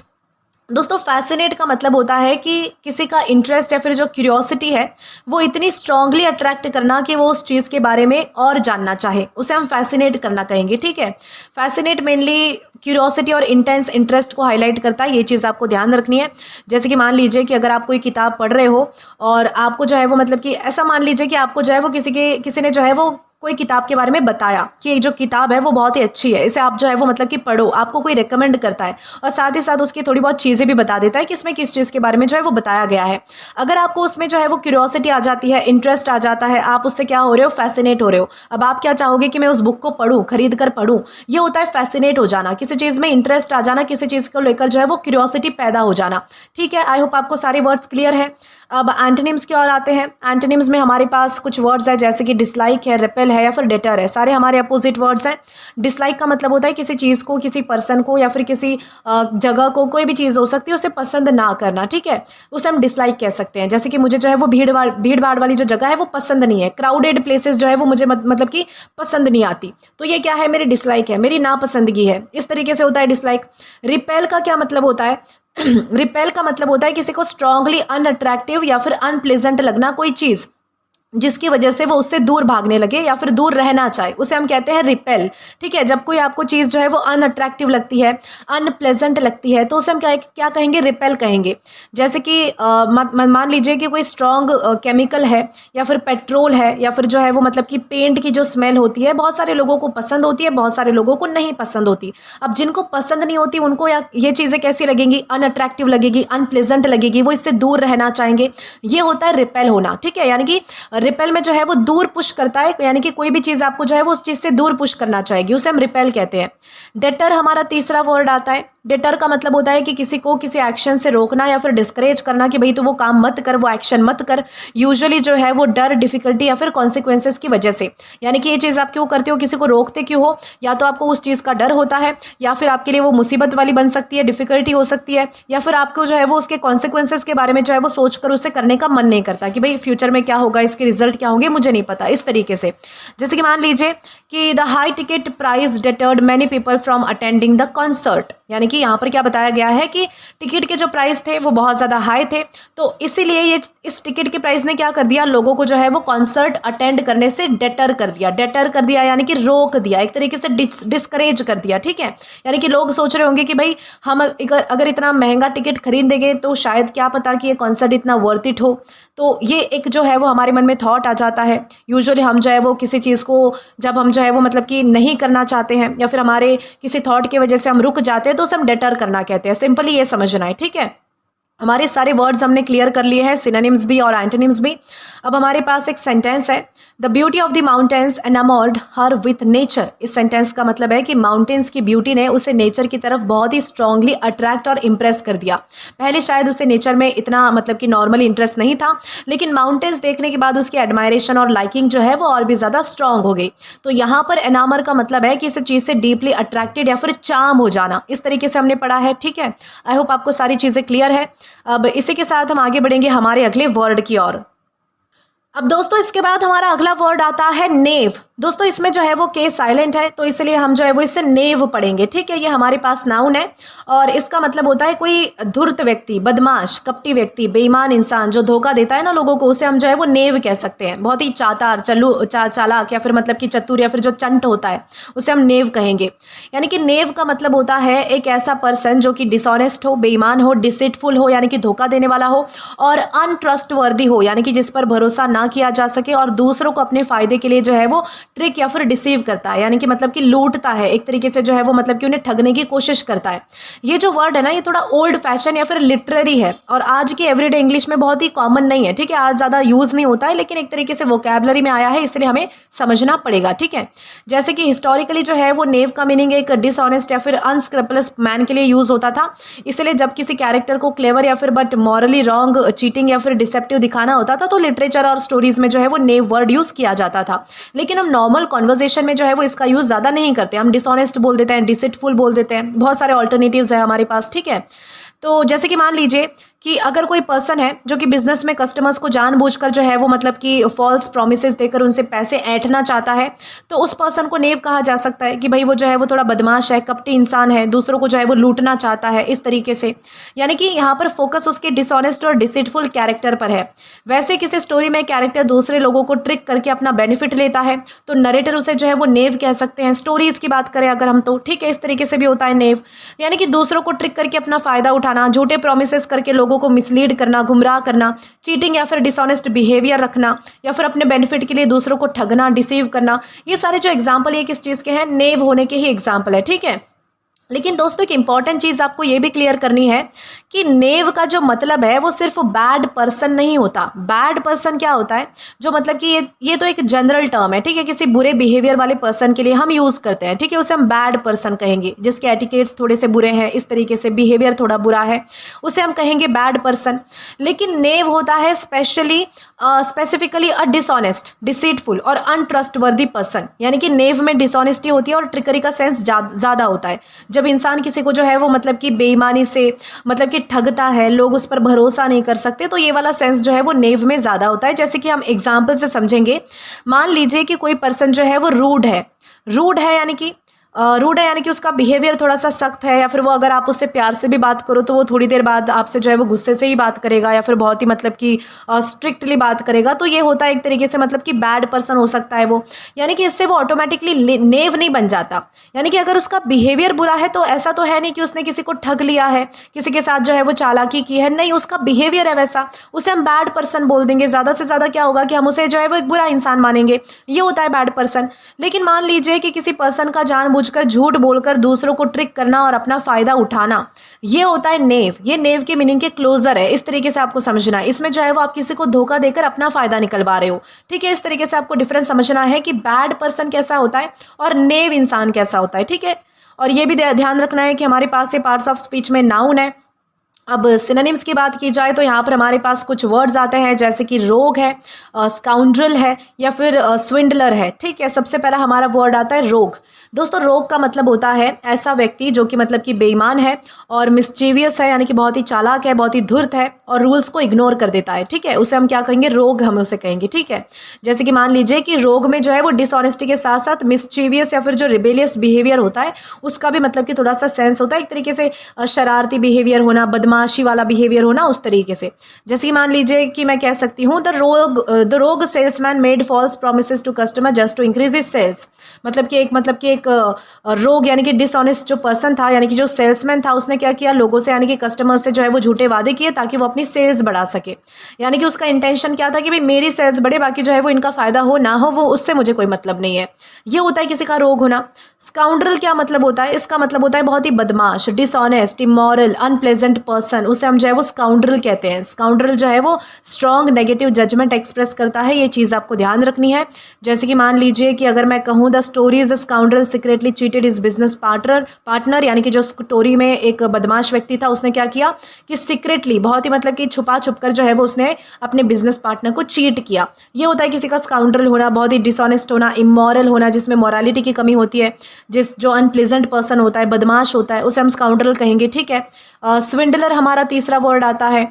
दोस्तों फैसिनेट का मतलब होता है कि किसी का इंटरेस्ट या फिर जो क्यूरियोसिटी है वो इतनी स्ट्रांगली अट्रैक्ट करना कि वो उस चीज़ के बारे में और जानना चाहे, उसे हम फैसिनेट करना कहेंगे, ठीक है। फैसिनेट मेनली क्यूरियोसिटी और इंटेंस इंटरेस्ट को हाईलाइट करता है, ये चीज़ आपको ध्यान रखनी है। जैसे कि मान लीजिए कि अगर आप कोई किताब पढ़ रहे हो और आपको जो है वो मतलब कि ऐसा मान लीजिए कि आपको जो है वो किसी ने जो है वो कोई किताब के बारे में बताया कि एक जो किताब है वो बहुत ही अच्छी है, इसे आप जो है वो मतलब कि पढ़ो, आपको कोई रेकमेंड करता है और साथ ही साथ उसकी थोड़ी बहुत चीज़ें भी बता देता है कि इसमें किस चीज़ के बारे में जो है वो बताया गया है। अगर आपको उसमें जो है वो क्यूरियोसिटी आ जाती है, इंटरेस्ट आ जाता है, आप उससे क्या हो रहे हो, फैसिनेट हो रहे हो। अब आप क्या चाहोगे कि मैं उस बुक को पढूं, खरीद कर पढूं, ये होता है फैसिनेट हो जाना, किसी चीज़ में इंटरेस्ट आ जाना, किसी चीज़ को लेकर जो है वो क्यूरियोसिटी पैदा हो जाना, ठीक है। आई होप आपको सारे वर्ड्स क्लियर है। अब एंटोनिम्स की ओर आते हैं। एंटोनिम्स में हमारे पास कुछ वर्ड्स है जैसे कि डिसलाइक है, रिपेल है या फिर डेटर है, सारे हमारे अपोजिट वर्ड्स हैं। डिसलाइक का मतलब होता है किसी चीज़ को, किसी पर्सन को या फिर किसी जगह को, कोई भी चीज़ हो सकती है, उसे पसंद ना करना, ठीक है, उसे हम डिसलाइक कह सकते हैं। जैसे कि मुझे जो है वो भीड़ भाड़ वाली जो जगह है वो पसंद नहीं है, क्राउडेड प्लेसेस जो है वो मुझे मतलब कि पसंद नहीं आती, तो ये क्या है, मेरी डिसलाइक है, मेरी नापसंदगी है। इस तरीके से होता है डिसलाइक। रिपेल का क्या मतलब होता है? रिपेल का मतलब होता है किसी को स्ट्रांगली अनअट्रैक्टिव या फिर अनप्लेजेंट लगना, कोई चीज़ जिसकी वजह से वो उससे दूर भागने लगे या फिर दूर रहना चाहे, उसे हम कहते हैं रिपेल, ठीक है। जब कोई आपको चीज़ जो है वो अनअट्रैक्टिव लगती है, अनप्लेजेंट लगती है, तो उसे हम क्या कहेंगे, रिपेल कहेंगे। जैसे कि मान लीजिए कि कोई स्ट्रॉन्ग केमिकल है या फिर पेट्रोल है या फिर जो है वो मतलब कि पेंट की जो स्मेल होती है, बहुत सारे लोगों को पसंद होती है, बहुत सारे लोगों को नहीं पसंद होती। अब जिनको पसंद नहीं होती उनको या ये चीज़ें कैसी लगेंगी, अनअट्रैक्टिव लगेगी, अनप्लेजेंट लगेगी, वो इससे दूर रहना चाहेंगे। ये होता है रिपेल होना, ठीक है। यानी कि रिपेल में जो है वो दूर पुश करता है, यानी कि कोई भी चीज़ आपको जो है वो उस चीज़ से दूर पुश करना चाहेगी, उसे हम रिपेल कहते हैं। डेटर हमारा तीसरा वर्ड आता है। डेटर का मतलब होता है कि किसी को किसी एक्शन से रोकना या फिर डिस्करेज करना कि भाई तो वो काम मत कर, वो एक्शन मत कर। यूजुअली जो है वो डर, डिफिकल्टी या फिर कॉन्सिक्वेंसेस की वजह से, यानी कि ये चीज़ आप क्यों करते हो, किसी को रोकते क्यों हो, या तो आपको उस चीज़ का डर होता है या फिर आपके लिए वो मुसीबत वाली बन सकती है, डिफिकल्टी हो सकती है, या फिर आपको जो है वो उसके कॉन्सिक्वेंसेस के बारे में जो है वो सोच कर उसे करने का मन नहीं करता कि भाई फ्यूचर में क्या होगा, इसके रिजल्ट क्या होंगे, मुझे नहीं पता, इस तरीके से। जैसे कि मान लीजिए कि the high ticket price deterred many people from attending the concert, यानी कि यहाँ पर क्या बताया गया है कि टिकट के जो प्राइस थे वो बहुत ज़्यादा हाई थे, तो इसीलिए ये इस टिकट के प्राइस ने क्या कर दिया, लोगों को जो है वो कॉन्सर्ट अटेंड करने से डेटर कर दिया। डेटर कर दिया यानी कि रोक दिया, एक तरीके से डिस्करेज कर दिया, ठीक है। यानी कि लोग सोच रहे होंगे कि भाई हम अगर इतना महंगा टिकट खरीदेंगे तो शायद क्या पता कि ये कॉन्सर्ट इतना वर्थ इट हो, तो ये एक जो है वो हमारे मन में थॉट आ जाता है। यूजुअली हम जो है वो किसी चीज़ को जब हम जो है वो मतलब कि नहीं करना चाहते हैं या फिर हमारे किसी थॉट की वजह से हम रुक जाते हैं तो उसे हम डेटर करना कहते हैं। सिंपली ये समझना है, ठीक है। हमारे सारे वर्ड्स हमने क्लियर कर लिए हैं, सिनोनिम्स भी और एंटोनिम्स भी। अब हमारे पास एक सेंटेंस है, the beauty of the mountains enamoured her with nature. इस सेंटेंस का मतलब है कि माउंटेन्स की ब्यूटी ने उसे नेचर की तरफ बहुत ही स्ट्रांगली अट्रैक्ट और इम्प्रेस कर दिया। पहले शायद उसे नेचर में इतना मतलब कि नॉर्मली इंटरेस्ट नहीं था, लेकिन माउंटेन्स देखने के बाद उसकी एडमायरेशन और लाइकिंग जो है वो और भी ज़्यादा स्ट्रांग हो गई। तो यहाँ पर एनामर का मतलब है कि इस चीज़ से डीपली अट्रैक्टेड या फिर चार्म हो जाना, इस तरीके से हमने पढ़ा है, ठीक है। आई होप आपको सारी चीज़ें क्लियर है। अब इसी के साथ हम आगे बढ़ेंगे हमारे अगले वर्ड की ओर। अब दोस्तों इसके बाद हमारा अगला वर्ड आता है नेव। दोस्तों इसमें जो है वो के साइलेंट है, तो इसलिए हम जो है वो इससे नेव पढ़ेंगे, ठीक है। ये हमारे पास नाउन है और इसका मतलब होता है कोई धूर्त व्यक्ति, बदमाश, कपटी व्यक्ति, बेईमान इंसान जो धोखा देता है ना लोगों को, उसे हम जो है वो नेव कह सकते हैं। बहुत ही चातार, चालाक या फिर मतलब कि चतुर या फिर जो चंट होता है उसे हम नेव कहेंगे। यानी कि नेव का मतलब होता है एक ऐसा पर्सन जो कि डिसऑनेस्ट हो, बेईमान हो, डिसीटफुल हो यानी कि धोखा देने वाला हो, और अनट्रस्टवर्दी हो यानी कि जिस पर भरोसा ना किया जा सके, और दूसरों को अपने फायदे के लिए जो है वो ट्रिक या फिर डिसीव करता है, यानी कि मतलब कि लूटता है, एक तरीके से जो है वो मतलब कि उन्हें ठगने की कोशिश करता है। ये जो वर्ड है ना ये थोड़ा ओल्ड फैशन या फिर लिटरेरी है और आज की एवरीडे इंग्लिश में बहुत ही कॉमन नहीं है, ठीक है। आज ज़्यादा यूज़ नहीं होता है, लेकिन एक तरीके से वोकैबलरी में आया है, इसलिए हमें समझना पड़ेगा, ठीक है। जैसे कि हिस्टोरिकली जो है वो नेव का मीनिंग एक डिसऑनेस्ट या फिर अनस्क्रैपलस मैन के लिए यूज़ होता था। इसलिए जब किसी कैरेक्टर को क्लेवर या फिर बट मॉरली रॉन्ग, चीटिंग या फिर डिसेप्टिव दिखाना होता था तो लिटरेचर और स्टोरीज में जो है वो नेव वर्ड यूज़ किया जाता था। लेकिन हम नॉर्मल कॉन्वर्जेशन में जो है वो इसका यूज़ ज़्यादा नहीं करते, हम डिसऑनेस्ट बोल देते हैं, डिसिटफुल बोल देते हैं, बहुत सारे ऑल्टरनेटिव्स है हमारे पास, ठीक है। तो जैसे कि मान लीजिए कि अगर कोई पर्सन है जो कि बिजनेस में कस्टमर्स को जानबूझकर जो है वो मतलब कि फॉल्स प्रॉमिसेस देकर उनसे पैसे ऐंठना चाहता है, तो उस पर्सन को नेव कहा जा सकता है कि भाई वो जो है वो थोड़ा बदमाश है, कपटी इंसान है, दूसरों को जो है वो लूटना चाहता है, इस तरीके से। यानी कि यहाँ पर फोकस उसके डिसऑनेस्ट और डिसीटफुल कैरेक्टर पर है। वैसे किसी स्टोरी में कैरेक्टर दूसरे लोगों को ट्रिक करके अपना बेनिफिट लेता है तो नरेटर उसे जो है वो नेव कह सकते हैं। स्टोरीज की बात करें अगर हम तो ठीक है, इस तरीके से भी होता है नेव, यानी कि दूसरों को ट्रिक करके अपना फायदा उठाना, झूठे प्रोमिसेस करके लोगों को मिसलीड करना, गुमराह करना, चीटिंग या फिर डिसऑनेस्ट बिहेवियर रखना, या फिर अपने बेनिफिट के लिए दूसरों को ठगना, डिसीव करना। ये सारे जो एग्जाम्पल ये किस चीज़ के हैं, नेव होने के ही एग्जाम्पल है, ठीक है। लेकिन दोस्तों एक इंपॉर्टेंट चीज़ आपको ये भी क्लियर करनी है कि नेव का जो मतलब है वो सिर्फ बैड पर्सन नहीं होता। बैड पर्सन क्या होता है, जो मतलब कि ये तो एक जनरल टर्म है, ठीक है, किसी बुरे बिहेवियर वाले पर्सन के लिए हम यूज़ करते हैं, ठीक है, उसे हम बैड पर्सन कहेंगे, जिसके एटिकेट्स थोड़े से बुरे हैं, इस तरीके से बिहेवियर थोड़ा बुरा है, उसे हम कहेंगे बैड पर्सन। लेकिन नेव होता है स्पेसिफिकली अ डिसऑनेस्ट, डिसीटफुल और अनट्रस्टवर्दी पर्सन, यानी कि नेव में डिसऑनेस्टी होती है और ट्रिकरी का सेंस ज़्यादा होता है। जब इंसान किसी को जो है वो मतलब कि बेईमानी से मतलब कि ठगता है, लोग उस पर भरोसा नहीं कर सकते, तो ये वाला सेंस जो है वो नेव में ज़्यादा होता है। जैसे कि हम एग्जाम्पल से समझेंगे, मान लीजिए कि कोई पर्सन जो है वो रूड है। रूड है यानी कि उसका बिहेवियर थोड़ा सा सख्त है, या फिर वो अगर आप उससे प्यार से भी बात करो तो वो थोड़ी देर बाद आपसे जो है वो गुस्से से ही बात करेगा, या फिर बहुत ही मतलब कि स्ट्रिक्टली बात करेगा। तो ये होता है एक तरीके से मतलब कि बैड पर्सन हो सकता है वो, यानी कि इससे वो ऑटोमेटिकली नेव नहीं बन जाता। यानी कि अगर उसका बिहेवियर बुरा है तो ऐसा तो है नहीं कि उसने किसी को ठग लिया है, किसी के साथ जो है वो चालाकी की है, नहीं, उसका बिहेवियर है वैसा, उसे हम बैड पर्सन बोल देंगे। ज़्यादा से ज़्यादा क्या होगा कि हम उसे जो है वो एक बुरा इंसान मानेंगे, ये होता है बैड पर्सन। लेकिन मान लीजिए कि किसी पर्सन का जानबूझकर झूठ बोलकर दूसरों को ट्रिक करना और अपना फायदा उठाना, ये होता है नेव। ये नेव के मीनिंग के क्लोजर है, इस तरीके से आपको समझना है। इसमें जो है वो आप किसी को धोखा देकर अपना फायदा निकलवा रहे हो, ठीक है। इस तरीके से आपको डिफरेंस समझना है कि बैड पर्सन कैसा होता है और नेव इंसान कैसा होता है, ठीक है। और ये भी ध्यान रखना है कि हमारे पास ये पार्ट्स ऑफ स्पीच में नाउन है। अब सिनोनिम्स की बात की जाए तो यहाँ पर हमारे पास कुछ वर्ड्स आते हैं, जैसे कि रोग है, स्काउंड्रल है, या फिर स्विंडलर है, ठीक है। सबसे पहला हमारा वर्ड आता है रोग। दोस्तों रोग का मतलब होता है ऐसा व्यक्ति जो कि मतलब कि बेईमान है और मिस्चीवियस है, यानी कि बहुत ही चालाक है, बहुत ही धूर्त है और रूल्स को इग्नोर कर देता है, ठीक है, उसे हम क्या कहेंगे, रोग हम उसे कहेंगे, ठीक है। जैसे कि मान लीजिए कि रोग में जो है वो डिसऑनेस्टी के साथ साथ मिस्चीवियस या फिर जो रिबेलियस बिहेवियर होता है उसका भी मतलब कि थोड़ा सा सेंस होता है, एक तरीके से शरारती बिहेवियर होना, बदमाशी वाला बिहेवियर होना, उस तरीके से। जैसे कि मान लीजिए कि मैं कह सकती हूँ the rogue salesman made false promises to customer just to increase his sales. मतलब कि एक रोग यानी कि डिसऑनेस्ट जो पर्सन था, यानी कि जो सेल्समैन था, उसने क्या किया, लोगों से यानी कि कस्टमर से जो है वो झूठे वादे किए ताकि वो अपनी सेल्स बढ़ा सके। यानी कि उसका इंटेंशन क्या था कि भाई मेरी सेल्स बढ़े, बाकी जो है वो इनका फायदा हो ना हो वो उससे मुझे कोई मतलब नहीं है। ये होता है किसी का रोग होना। स्काउंड्रल क्या मतलब होता है, इसका मतलब होता है बहुत ही बदमाश, डिसऑनेस्ट, इमोरल, अनप्लेजेंट पर्सन, उसे हम जो है वो स्काउंड्रल कहते हैं। स्काउंड्रल जो है वो स्ट्रॉन्ग नेगेटिव जजमेंट एक्सप्रेस करता है, ये चीज़ आपको ध्यान रखनी है। जैसे कि मान लीजिए कि अगर मैं कहूँ the story is a scoundrel secretly cheated is business partner, यानी कि जो स्टोरी में एक बदमाश व्यक्ति था उसने क्या किया कि सीक्रेटली, बहुत ही मतलब कि छुपा कर जो है वो उसने अपने बिजनेस पार्टनर को चीट किया। ये होता है किसी का स्काउंड्रल होना, बहुत ही डिसऑनेस्ट होना, इमोरल होना, जिसमें मोरालिटी की कमी होती है, जो अनप्लेजेंट पर्सन होता है, बदमाश होता है, उसे हम स्काउंड्रल कहेंगे, ठीक है। स्विंडलर हमारा तीसरा वर्ड आता है।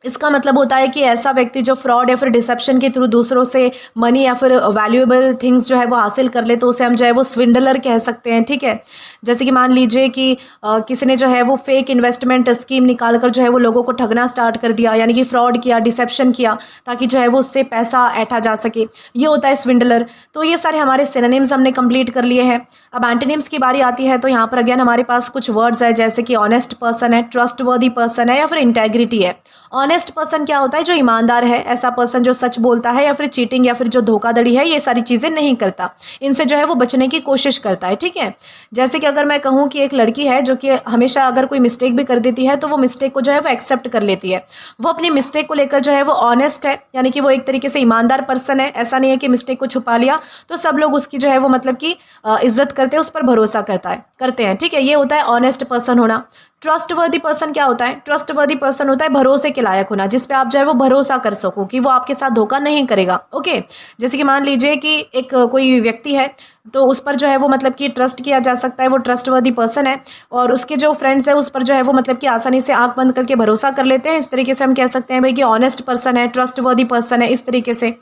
इसका मतलब होता है कि ऐसा व्यक्ति जो फ्रॉड या फिर डिसेप्शन के थ्रू दूसरों से मनी या फिर वैल्यूएबल थिंग्स जो है वो हासिल कर ले, तो उसे हम जो है वो स्विंडलर कह सकते हैं, ठीक है। जैसे कि मान लीजिए कि किसी ने जो है वो फेक इन्वेस्टमेंट स्कीम निकाल कर जो है वो लोगों को ठगना स्टार्ट कर दिया, यानी कि फ्रॉड किया, डिसेप्शन किया, ताकि जो है वो उससे पैसा ऐंठा जा सके, ये होता है स्विंडलर। तो ये सारे हमारे सिनोनिम्स हमने कंप्लीट कर लिए हैं। अब एंटोनिम्स की बारी आती है, तो यहाँ पर अगेन हमारे पास कुछ वर्ड्स है, जैसे कि ऑनेस्ट पर्सन है, ट्रस्टवर्दी पर्सन है, या फिर इंटेग्रिटी है। ऑनेस्ट पर्सन क्या होता है, जो ईमानदार है, ऐसा पर्सन जो सच बोलता है, या फिर चीटिंग या फिर जो धोखाधड़ी है, ये सारी चीज़ें नहीं करता, इनसे जो है वो बचने की कोशिश करता है, ठीक है। जैसे कि अगर मैं कहूँ कि एक लड़की है जो कि हमेशा अगर कोई मिस्टेक भी कर देती है तो वो मिस्टेक को जो है वो एक्सेप्ट कर लेती है, वो अपनी मिस्टेक को लेकर जो है वो ऑनेस्ट है, यानी कि वो एक तरीके से ईमानदार पर्सन है। ऐसा नहीं है कि मिस्टेक को छुपा लिया तो सब लोग उसकी जो है वो मतलब कि इज्जत करते हैं, उस पर भरोसा करते हैं, ठीक है। ये होता है ऑनेस्ट पर्सन होना। ट्रस्टवर्दी पर्सन क्या होता है, ट्रस्टवर्दी पर्सन होता है भरोसे के लायक होना, जिस पे आप जो है वो भरोसा कर सको कि वो आपके साथ धोखा नहीं करेगा, ओके। जैसे कि मान लीजिए कि एक कोई व्यक्ति है तो उस पर जो है वो मतलब कि ट्रस्ट किया जा सकता है, वो ट्रस्टवर्दी पर्सन है, और उसके जो फ्रेंड्स है उस पर जो है वो मतलब कि आसानी से आंख बंद करके भरोसा कर लेते हैं। इस तरीके से हम कह सकते हैं भाई कि ऑनेस्ट पर्सन है, ट्रस्टवर्दी पर्सन है, इस तरीके से।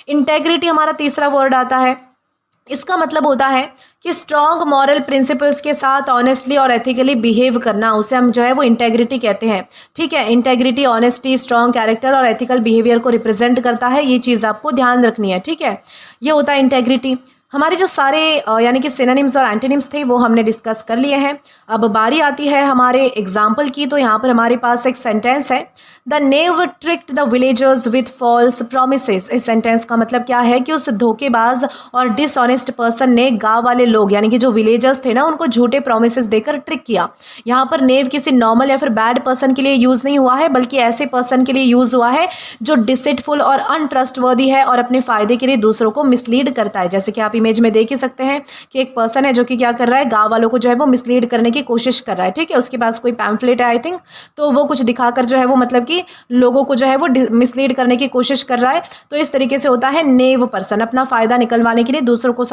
इंटेग्रिटी हमारा तीसरा वर्ड आता है। इसका मतलब होता है कि स्ट्रॉन्ग मॉरल प्रिंसिपल्स के साथ ऑनेस्टली और एथिकली बिहेव करना, उसे हम जो है वो इंटेग्रिटी कहते हैं, ठीक है। इंटेग्रिटी, ऑनेस्टी, स्ट्रॉन्ग कैरेक्टर और एथिकल बिहेवियर को रिप्रेजेंट करता है, ये चीज़ आपको ध्यान रखनी है, ठीक है। ये होता है इंटेग्रिटी। हमारे जो सारे यानी कि सिनोनिम्स और एंटोनिम्स थे वो हमने डिस्कस कर लिए हैं। अब बारी आती है हमारे एग्जाम्पल की, तो यहाँ पर हमारे पास एक सेंटेंस है, the knave tricked the villagers with false promises. इस सेंटेंस का मतलब क्या है कि उस धोखेबाज और डिसऑनेस्ट पर्सन ने गांव वाले लोग यानी कि जो विलेजर्स थे ना उनको झूठे प्रोमिसेस देकर ट्रिक किया। यहाँ पर नेव किसी नॉर्मल या फिर बैड पर्सन के लिए यूज़ नहीं हुआ है, बल्कि ऐसे पर्सन के लिए यूज़ हुआ है जो डिसिटफुल और अनट्रस्टवर्दी है और अपने फ़ायदे के लिए दूसरों को मिसलीड करता है। जैसे कि आप इमेज में देख ही सकते हैं कि एक पर्सन है जो कि क्या कर रहा है, गाँव वालों को जो है वो मिसलीड करने की कोशिश कर रहा है। ठीक है, उसके पास कोई पैम्फलेट है आई थिंक, तो वो कुछ दिखाकर जो है वो मतलब कि लोगों को जो है वो मिसलीड करने की कोशिश कर रहा है। तो इस तरीके से होता है नेव पर्सन, अपना फ़ायदा निकलवाने के लिए दूसरों के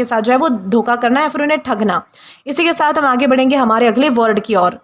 साथ जो है वो धोखा करना या फिर उन्हें ठगना। इसी के साथ हम आगे बढ़ेंगे हमारे अगले वर्ड की ओर।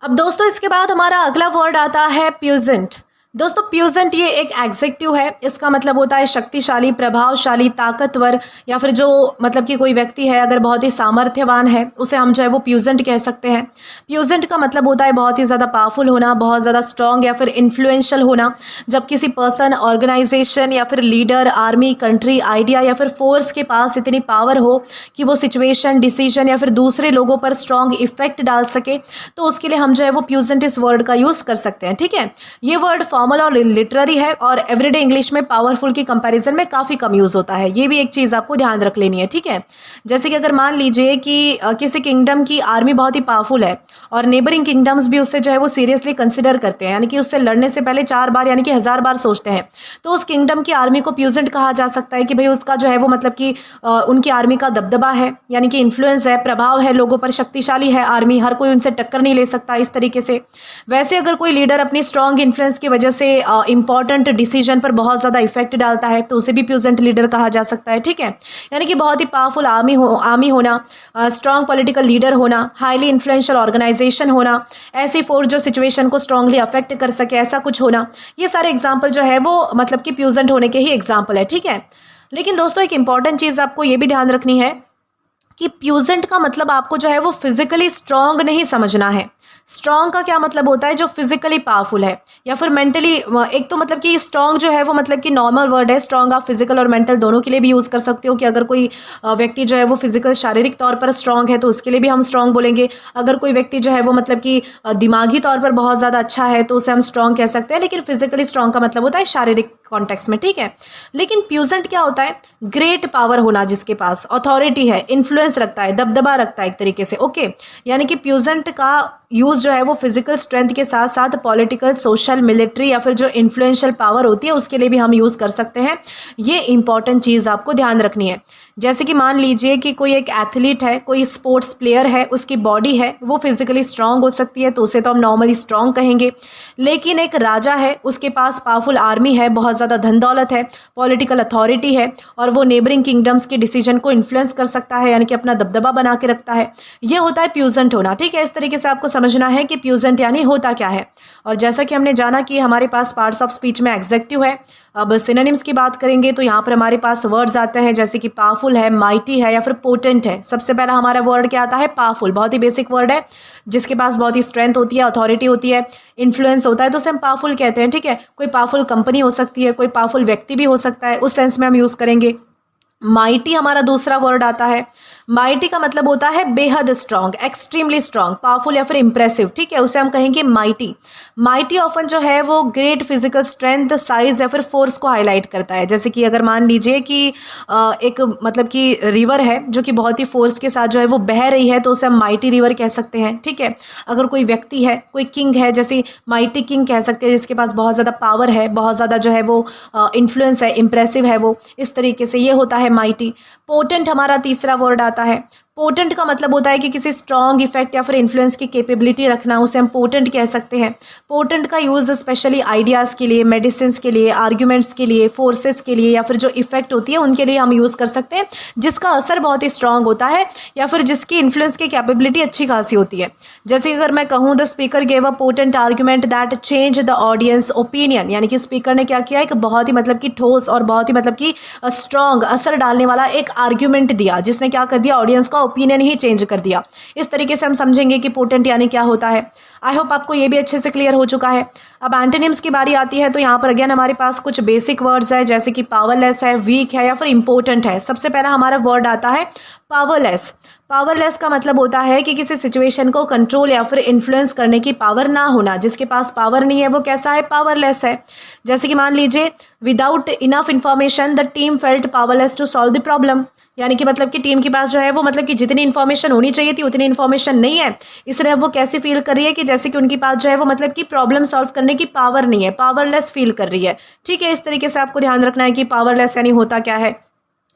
अब दोस्तों इसके बाद हमारा अगला वर्ड आता है प्यूजेंट। दोस्तों प्यूजेंट ये एक एग्जेक्टिव है, इसका मतलब होता है शक्तिशाली, प्रभावशाली, ताकतवर, या फिर जो मतलब कि कोई व्यक्ति है अगर बहुत ही सामर्थ्यवान है उसे हम जो है वो प्यूजेंट कह सकते हैं। प्यूजेंट का मतलब होता है बहुत ही ज़्यादा पावरफुल होना, बहुत ज़्यादा स्ट्रॉन्ग या फिर इन्फ्लुएंशियल होना। जब किसी पर्सन, ऑर्गेनाइजेशन या फिर लीडर, आर्मी, कंट्री, आइडिया या फिर फोर्स के पास इतनी पावर हो कि वो सिचुएशन, डिसीजन या फिर दूसरे लोगों पर स्ट्रॉन्ग इफेक्ट डाल सके, तो उसके लिए हम जो है वो प्यूजेंट इस वर्ड का यूज़ कर सकते हैं। ठीक है, ये वर्ड फॉर्मल और लिटरेरी है और एवरीडे इंग्लिश में पावरफुल की कंपैरिजन में काफ़ी कम यूज़ होता है। ये भी एक चीज़ आपको ध्यान रख लेनी है। ठीक है, जैसे कि अगर मान लीजिए कि किसी किंगडम की आर्मी बहुत ही पावरफुल है और नेबरिंग किंगडम्स भी उससे जो है वो सीरियसली कंसिडर करते हैं, यानी कि उससे लड़ने से पहले 4 बार यानी कि 1000 बार सोचते हैं, तो उस किंगडम की आर्मी को प्यूजेंट कहा जा सकता है कि भाई उसका जो है वो मतलब कि उनकी आर्मी का दबदबा है, यानी कि इन्फ्लुएंस है, प्रभाव है लोगों पर, शक्तिशाली है आर्मी, हर कोई उनसे टक्कर नहीं ले सकता इस तरीके से। वैसे अगर कोई लीडर अपनी स्ट्रॉन्ग इन्फ्लुएंस की वजह से इंपॉर्टेंट डिसीजन पर बहुत ज़्यादा इफेक्ट डालता है तो उसे भी प्यूजेंट लीडर कहा जा सकता है। ठीक है, यानी कि बहुत ही पावरफुल आर्मी होना, स्ट्रॉन्ग पॉलिटिकल लीडर होना, हाईली इन्फ्लुएंशियल ऑर्गेनाइजेशन होना, ऐसी फोर्स जो सिचुएशन को स्ट्रांगली अफेक्ट कर सके, ऐसा कुछ होना, ये सारे एग्जाम्पल जो है वो मतलब कि प्यूजेंट होने के ही एग्जाम्पल है। ठीक है, लेकिन दोस्तों एक इंपॉर्टेंट चीज़ आपको ये भी ध्यान रखनी है कि प्यूजेंट का मतलब आपको जो है वो फिजिकली स्ट्रॉन्ग नहीं समझना है। स्ट्रॉन्ग का क्या मतलब होता है, जो फिजिकली पावरफुल है या फिर मेंटली। एक तो मतलब कि स्ट्रॉन्ग जो है वो मतलब कि नॉर्मल वर्ड है, स्ट्रॉन्ग आप फिजिकल और मेंटल दोनों के लिए भी यूज़ कर सकते हो कि अगर कोई व्यक्ति जो है वो फिजिकल शारीरिक तौर पर स्ट्रॉन्ग है तो उसके लिए भी हम स्ट्रॉन्ग बोलेंगे। अगर कोई व्यक्ति जो है वो मतलब कि दिमागी तौर पर बहुत ज़्यादा अच्छा है तो उसे हम स्ट्रॉन्ग कह सकते हैं, लेकिन फिजिकली स्ट्रॉन्ग का मतलब होता है शारीरिक कॉन्टेक्स्ट में। ठीक है, लेकिन प्यूजेंट क्या होता है, ग्रेट पावर होना, जिसके पास अथॉरिटी है, इन्फ्लुएंस रखता है, दबदबा रखता है एक तरीके से। ओके, यानी कि प्यूजेंट का यूज़ जो है वो फिजिकल स्ट्रेंथ के साथ साथ पॉलिटिकल, सोशल, मिलिट्री या फिर जो इन्फ्लुएंशियल पावर होती है उसके लिए भी हम यूज़ कर सकते हैं। ये इंपॉर्टेंट चीज़ आपको ध्यान रखनी है। जैसे कि मान लीजिए कि कोई एक एथलीट है, कोई स्पोर्ट्स प्लेयर है, उसकी बॉडी है वो फिजिकली स्ट्रांग हो सकती है तो उसे तो हम नॉर्मली स्ट्रांग कहेंगे। लेकिन एक राजा है, उसके पास पावरफुल आर्मी है, बहुत ज़्यादा धन दौलत है, पॉलिटिकल अथॉरिटी है और वो नेबरिंग किंगडम्स के डिसीजन को इन्फ्लुएंस कर सकता है, यानी कि अपना दबदबा बना के रखता है। ये होता है प्यूजेंट होना। ठीक है, इस तरीके से आपको समझना है कि प्यूजेंट यानी होता क्या है। और जैसा कि हमने जाना कि हमारे पास पार्ट्स ऑफ स्पीच में एग्जेक्टिव है, अब सिनोनिम्स की बात करेंगे तो यहाँ पर हमारे पास वर्ड्स आते हैं जैसे कि पावरफुल है, माइटी है या फिर पोटेंट है। सबसे पहला हमारा वर्ड क्या आता है, पावरफुल। बहुत ही बेसिक वर्ड है, जिसके पास बहुत ही स्ट्रेंथ होती है, अथॉरिटी होती है, इन्फ्लुएंस होता है, तो उसे हम पावरफुल कहते हैं। ठीक है, कोई पावरफुल कंपनी हो सकती है, कोई पावरफुल व्यक्ति भी हो सकता है, उस सेंस में हम यूज़ करेंगे। माइटी हमारा दूसरा वर्ड आता है। माइटी का मतलब होता है बेहद स्ट्रांग, एक्सट्रीमली स्ट्रांग, पावरफुल या फिर इंप्रेसिव। ठीक है, उसे हम कहेंगे माइटी। माइटी ऑफन जो है वो ग्रेट फिजिकल स्ट्रेंथ, साइज या फिर फोर्स को हाईलाइट करता है। जैसे कि अगर मान लीजिए कि एक मतलब कि रिवर है जो कि बहुत ही फोर्स के साथ जो है वो बह रही है तो उसे हम माइटी रिवर कह सकते हैं। ठीक है, अगर कोई व्यक्ति है, कोई किंग है, जैसे माइटी किंग कह सकते हैं जिसके पास बहुत ज़्यादा पावर है, बहुत ज़्यादा जो है वो इन्फ्लुएंस है, इंप्रेसिव है वो, इस तरीके से ये होता है माइटी। पोटेंट हमारा तीसरा वर्ड आता है। पोटेंट का मतलब होता है कि किसी स्ट्रॉन्ग इफेक्ट या फिर इन्फ्लुएंस की कैपेबिलिटी रखना, उसे हम पोटेंट कह सकते हैं। पोटेंट का यूज़ स्पेशली आइडियाज़ के लिए, मेडिसिन के लिए, आर्ग्यूमेंट्स के लिए, फोर्सेस के लिए या फिर जो इफेक्ट होती है उनके लिए हम यूज़ कर सकते हैं, जिसका असर बहुत ही स्ट्रॉन्ग होता है या फिर जिसकी इन्फ्लुएंस की कैपेबिलिटी अच्छी खासी होती है। जैसे अगर मैं कहूँ the speaker gave a potent argument that change the audience opinion, यानी कि स्पीकर ने क्या किया, एक बहुत ही मतलब कि ठोस और बहुत ही मतलब कि स्ट्रॉन्ग असर डालने वाला एक आर्ग्यूमेंट दिया जिसने क्या कर दिया, ऑडियंस का ओपिनियन ही चेंज कर दिया। इस तरीके से हम समझेंगे कि पोटेंट यानी क्या होता है। आई होप आपको ये भी अच्छे से क्लियर हो चुका है। अब एंटोनिम्स की बारी आती है तो यहाँ पर अगेन हमारे पास कुछ बेसिक वर्ड्स है जैसे कि पावरलेस है, वीक है या फिर इंपॉर्टेंट है। सबसे पहला हमारा वर्ड आता है पावरलेस। पावरलेस का मतलब होता है कि किसी सिचुएशन को कंट्रोल या फिर इन्फ्लुएंस करने की पावर ना होना। जिसके पास पावर नहीं है वो कैसा है, पावरलेस है। जैसे कि मान लीजिए, without enough information the team felt powerless to solve the problem. यानी कि मतलब कि टीम के पास जो है वो मतलब कि जितनी इन्फॉर्मेशन होनी चाहिए थी उतनी इन्फॉर्मेशन नहीं है, इसलिए वो कैसे फील कर रही है कि जैसे कि उनके पास जो है वो मतलब कि प्रॉब्लम सॉल्व करने की पावर नहीं है, पावरलेस फील कर रही है। ठीक है, इस तरीके से आपको ध्यान रखना है कि पावरलेस यानी होता क्या है।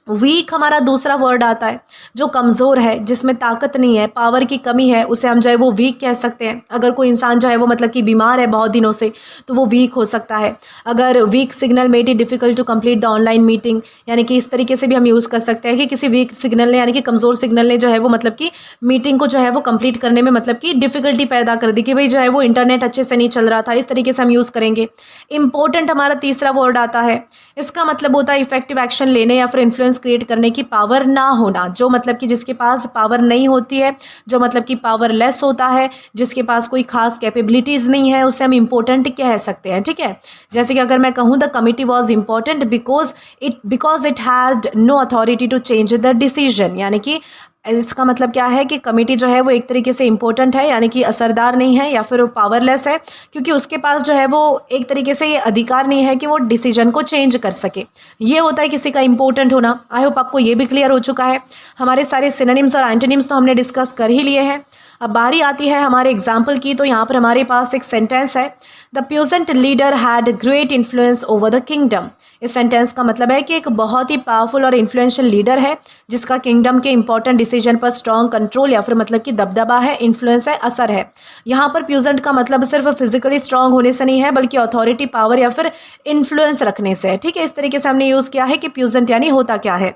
वीक हमारा दूसरा वर्ड आता है, जो कमज़ोर है, जिसमें ताकत नहीं है, पावर की कमी है, उसे हम जो है वो वीक कह सकते हैं। अगर कोई इंसान जो है वो मतलब कि बीमार है बहुत दिनों से, तो वो वीक हो सकता है। अगर weak signal made it difficult to complete the online meeting, यानी कि इस तरीके से भी हम यूज़ कर सकते हैं कि किसी वीक सिग्नल ने यानी कि कमज़ोर सिग्नल ने जो है वो मतलब कि मीटिंग को जो है वो कंप्लीट करने में मतलब कि डिफ़िकल्टी पैदा कर दी कि भाई जो है वो इंटरनेट अच्छे से नहीं चल रहा था। इस तरीके से हम यूज़ करेंगे। इम्पोर्टेंट हमारा तीसरा वर्ड आता है, इसका मतलब होता है इफेक्टिव एक्शन लेने या फिर इन्फ्लुएंस क्रिएट करने की पावर ना होना। जो मतलब कि जिसके पास पावर नहीं होती है, जो मतलब कि पावरलेस होता है, जिसके पास कोई खास कैपेबिलिटीज़ नहीं है, उसे हम इम्पोर्टेंट कह सकते हैं। ठीक है, जैसे कि अगर मैं कहूँ the committee was important because it has no authority to change the decision. यानी कि इसका मतलब क्या है कि कमेटी जो है वो एक तरीके से इम्पोर्टेंट है, यानी कि असरदार नहीं है या फिर वो पावरलेस है, क्योंकि उसके पास जो है वो एक तरीके से ये अधिकार नहीं है कि वो डिसीजन को चेंज कर सके। ये होता है किसी का इम्पोर्टेंट होना। आई होप आपको ये भी क्लियर हो चुका है। हमारे सारे सिनोनिम्स और एंटोनिम्स तो हमने डिस्कस कर ही लिए हैं। अब बारी आती है हमारे एग्जाम्पल की। तो यहाँ पर हमारे पास एक सेंटेंस है, the puissant leader had great influence over the kingdom. इस सेंटेंस का मतलब है कि एक बहुत ही पावरफुल और इन्फ्लुएंशियल लीडर है, जिसका किंगडम के इंपॉर्टेंट डिसीजन पर स्ट्रॉन्ग कंट्रोल या फिर मतलब कि दबदबा है, इन्फ्लुएंस है, असर है। यहाँ पर प्यूजेंट का मतलब सिर्फ फिजिकली स्ट्रॉन्ग होने से नहीं है, बल्कि अथॉरिटी, पावर या फिर इन्फ्लुएंस रखने से है। ठीक है, इस तरीके से हमने यूज़ किया है कि प्यूजेंट यानी होता क्या है।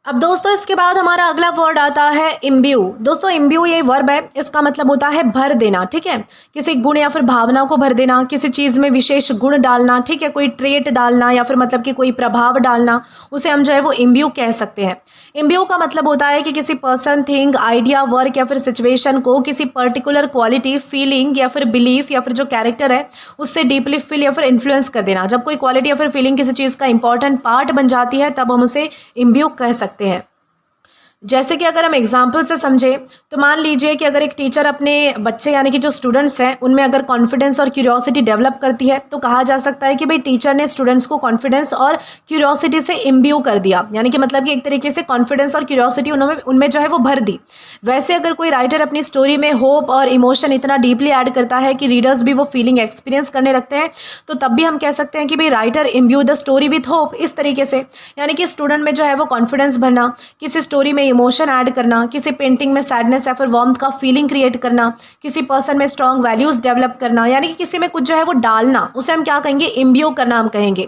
अब दोस्तों इसके बाद हमारा अगला वर्ड आता है इम्ब्यू। दोस्तों इम्ब्यू ये वर्ब है, इसका मतलब होता है भर देना। ठीक है, किसी गुण या फिर भावना को भर देना, किसी चीज़ में विशेष गुण डालना। ठीक है, कोई ट्रेट डालना या फिर मतलब कि कोई प्रभाव डालना, उसे हम जो है वो इम्ब्यू कह सकते हैं। इम्ब्यू का मतलब होता है कि किसी पर्सन, थिंग, आइडिया, वर्क या फिर सिचुएशन को किसी पर्टिकुलर क्वालिटी, फीलिंग या फिर बिलीफ या फिर जो कैरेक्टर है उससे डीपली फील या फिर इन्फ्लुएंस कर देना। जब कोई क्वालिटी या फिर फीलिंग किसी चीज़ का इंपॉर्टेंट पार्ट बन जाती है तब हम उसे इम्ब्यू कह सकते हैं। जैसे कि अगर हम एग्जाम्पल से समझें तो मान लीजिए कि अगर एक टीचर अपने बच्चे यानी कि जो स्टूडेंट्स हैं उनमें अगर कॉन्फिडेंस और क्यूरियोसिटी डेवलप करती है, तो कहा जा सकता है कि भाई टीचर ने स्टूडेंट्स को कॉन्फिडेंस और क्यूरियोसिटी से इम्ब्यू कर दिया। यानी कि मतलब कि एक तरीके से कॉन्फिडेंस और क्यूरियोसिटी उनमें जो है वो भर दी। वैसे अगर कोई राइटर अपनी स्टोरी में होप और इमोशन इतना डीपली ऐड करता है कि रीडर्स भी वो फीलिंग एक्सपीरियंस करने लगते हैं, तो तब भी हम कह सकते हैं कि भाई writer imbue the story with hope. इस तरीके से यानी कि स्टूडेंट में जो है वो कॉन्फिडेंस भरना, किसी स्टोरी में इमोशन ऐड करना, किसी पेंटिंग में सैडनेस या फिर वार्मथ का फीलिंग क्रिएट करना, किसी पर्सन में स्ट्रॉन्ग वैल्यूज डेवलप करना, यानी कि किसी में कुछ जो है वो डालना, उसे हम क्या कहेंगे, इम्ब्यू करना हम कहेंगे।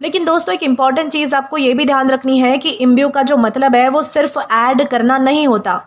लेकिन दोस्तों एक इंपॉर्टेंट चीज़ आपको ये भी ध्यान रखनी है कि इम्ब्यू का जो मतलब है वो सिर्फ ऐड करना नहीं होता।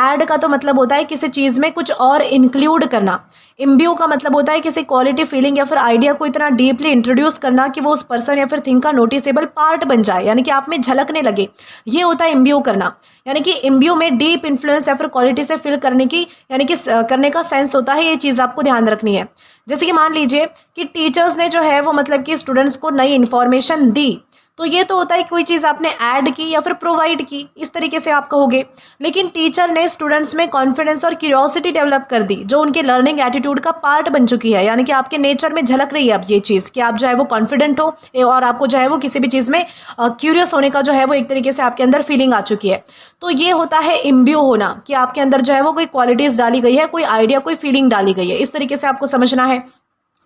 ऐड का तो मतलब होता है किसी चीज़ में कुछ और इंक्लूड करना। इम्ब्यू का मतलब होता है किसी क्वालिटी, फीलिंग या फिर आइडिया को इतना डीपली इंट्रोड्यूस करना कि वो उस पर्सन या फिर थिंग का नोटिसेबल पार्ट बन जाए, यानी कि आप में झलकने लगे। ये होता है इम्ब्यू करना। यानी कि इम्ब्यू में डीप इन्फ्लुएंस या फिर क्वालिटी से फिल करने की यानी कि करने का सेंस होता है। ये चीज़ आपको ध्यान रखनी है। जैसे कि मान लीजिए कि टीचर्स ने जो है वो मतलब कि स्टूडेंट्स को नई इन्फॉर्मेशन दी, तो ये तो होता है कोई चीज़ आपने ऐड की या फिर प्रोवाइड की, इस तरीके से आप कहोगे। लेकिन टीचर ने स्टूडेंट्स में कॉन्फिडेंस और क्यूरियोसिटी डेवलप कर दी, जो उनके लर्निंग एटीट्यूड का पार्ट बन चुकी है। यानी कि आपके नेचर में झलक रही है अब ये चीज़ कि आप जो है वो कॉन्फिडेंट हो और आपको जो है वो किसी भी चीज़ में क्यूरियस होने का जो है वो एक तरीके से आपके अंदर फीलिंग आ चुकी है। तो ये होता है इम्ब्यू होना, कि आपके अंदर जो है वो कोई क्वालिटीज़ डाली गई है, कोई आइडिया, कोई फीलिंग डाली गई है। इस तरीके से आपको समझना है।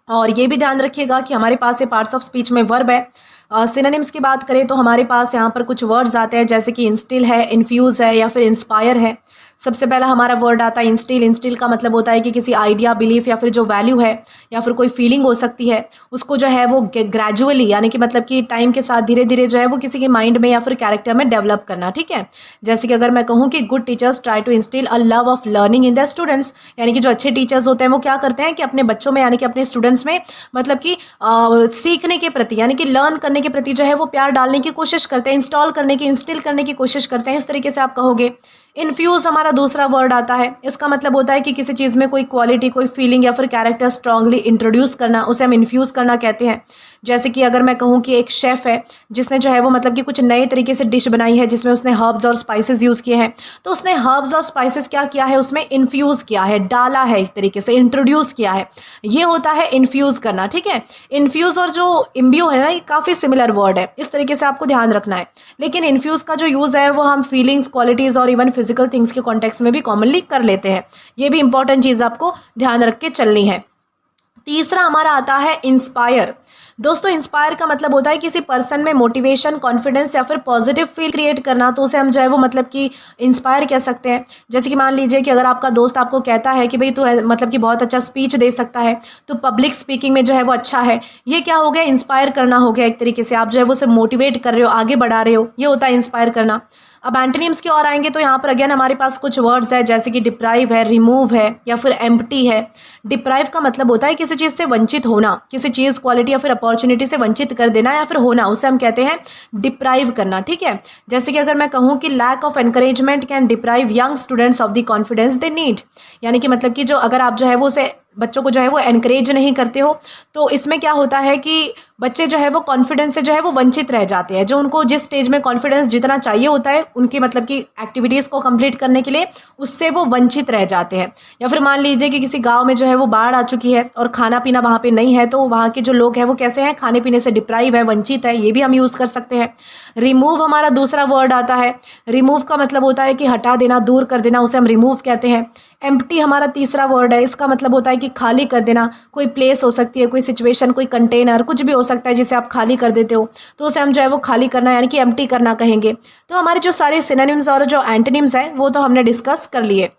और ये भी ध्यान रखिएगा कि हमारे पास ये पार्ट्स ऑफ स्पीच में वर्ब है। सिनोनिम्स की बात करें तो हमारे पास यहाँ पर कुछ वर्ड्स आते हैं, जैसे कि इंस्टिल है, इन्फ्यूज़ है या फिर इंस्पायर है। सबसे पहला हमारा वर्ड आता है इंस्टिल। इंस्टिल का मतलब होता है कि किसी आइडिया, बिलीफ या फिर जो वैल्यू है या फिर कोई फीलिंग हो सकती है, उसको जो है वो ग्रेजुअली यानी कि मतलब कि टाइम के साथ धीरे धीरे जो है वो किसी के माइंड में या फिर कैरेक्टर में डेवलप करना। ठीक है, जैसे कि अगर मैं कहूँ कि good teachers try to instil a love of learning in the students, यानी कि जो अच्छे टीचर्स होते हैं वो क्या करते हैं कि अपने बच्चों में यानी कि अपने स्टूडेंट्स में मतलब कि सीखने के प्रति यानी कि लर्न करने के प्रति जो है वो प्यार डालने की कोशिश करते हैं, इंस्टॉल करने की, इंस्टिल करने की कोशिश करते हैं। इस तरीके से आप कहोगे। इन्फ्यूज़ हमारा दूसरा वर्ड आता है। इसका मतलब होता है कि किसी चीज़ में कोई क्वालिटी, कोई फीलिंग या फिर कैरेक्टर स्ट्रांगली इंट्रोड्यूस करना, उसे हम इन्फ्यूज़ करना कहते हैं। जैसे कि अगर मैं कहूँ कि एक शेफ़ है जिसने जो है वो मतलब कि कुछ नए तरीके से डिश बनाई है जिसमें उसने हर्ब्स और स्पाइसेस यूज़ किए हैं, तो उसने हर्ब्स और स्पाइसेस क्या किया है, उसमें इन्फ्यूज़ किया है, डाला है, एक तरीके से इंट्रोड्यूस किया है। ये होता है इन्फ्यूज़ करना, ठीक है। इन्फ्यूज़ और जो इम्ब्यू है ना, ये काफ़ी सिमिलर वर्ड है, इस तरीके से आपको ध्यान रखना है। लेकिन इन्फ्यूज़ का जो यूज़ है वो हम फीलिंग्स, क्वालिटीज़ और इवन फिजिकल थिंग्स के कॉन्टेक्स्ट में भी कॉमनली कर लेते हैं। ये भी इंपॉर्टेंट चीज़ आपको ध्यान रख के चलनी है। तीसरा हमारा आता है इंस्पायर। दोस्तों, इंस्पायर का मतलब होता है किसी पर्सन में मोटिवेशन, कॉन्फिडेंस या फिर पॉजिटिव फील क्रिएट करना, तो उसे हम जो है वो मतलब कि इंस्पायर कह सकते हैं। जैसे कि मान लीजिए कि अगर आपका दोस्त आपको कहता है कि भाई तू मतलब कि बहुत अच्छा स्पीच दे सकता है, तो पब्लिक स्पीकिंग में जो है वो अच्छा है, ये क्या हो गया, इंस्पायर करना हो गया। एक तरीके से आप जो है वो उसे मोटिवेट कर रहे हो, आगे बढ़ा रहे हो, ये होता है इंस्पायर करना। अब एंटोनिम्स की ओर आएंगे तो यहाँ पर अगेन हमारे पास कुछ वर्ड्स है, जैसे कि डिप्राइव है, रिमूव है या फिर एम्प्टी है। डिप्राइव का मतलब होता है किसी चीज़ से वंचित होना, किसी चीज़, क्वालिटी या फिर अपॉर्चुनिटी से वंचित कर देना या फिर होना, उसे हम कहते हैं डिप्राइव करना, ठीक है। जैसे कि अगर मैं कहूँ कि lack of encouragement can deprive young students of the confidence they need, यानी कि मतलब कि जो अगर आप जो है वो उसे बच्चों को जो है वो एनकरेज नहीं करते हो, तो इसमें क्या होता है कि बच्चे जो है वो कॉन्फिडेंस से जो है वो वंचित रह जाते हैं। जो उनको जिस स्टेज में कॉन्फिडेंस जितना चाहिए होता है उनकी मतलब कि एक्टिविटीज़ को कंप्लीट करने के लिए, उससे वो वंचित रह जाते हैं। या फिर मान लीजिए कि किसी गांव में जो है वो बाढ़ आ चुकी है और खाना पीना वहाँ पे नहीं है, तो वहाँ के जो लोग हैं वो कैसे हैं, खाने पीने से डिप्राइव है, वंचित है, ये भी हम यूज़ कर सकते हैं। रिमूव हमारा दूसरा वर्ड आता है। रिमूव का मतलब होता है कि हटा देना, दूर कर देना, उसे हम रिमूव कहते हैं। एम्प्टी हमारा तीसरा वर्ड है। इसका मतलब होता है कि खाली कर देना, कोई प्लेस हो सकती है, कोई सिचुएशन, कोई कंटेनर, कुछ भी हो सकता है जिसे आप खाली कर देते हो, तो उसे हम जो है वो खाली करना यानी कि एम्प्टी करना कहेंगे। तो हमारे जो सारे सिनोनिम्स और जो एंटोनिम्स हैं वो तो हमने डिस्कस कर लिए।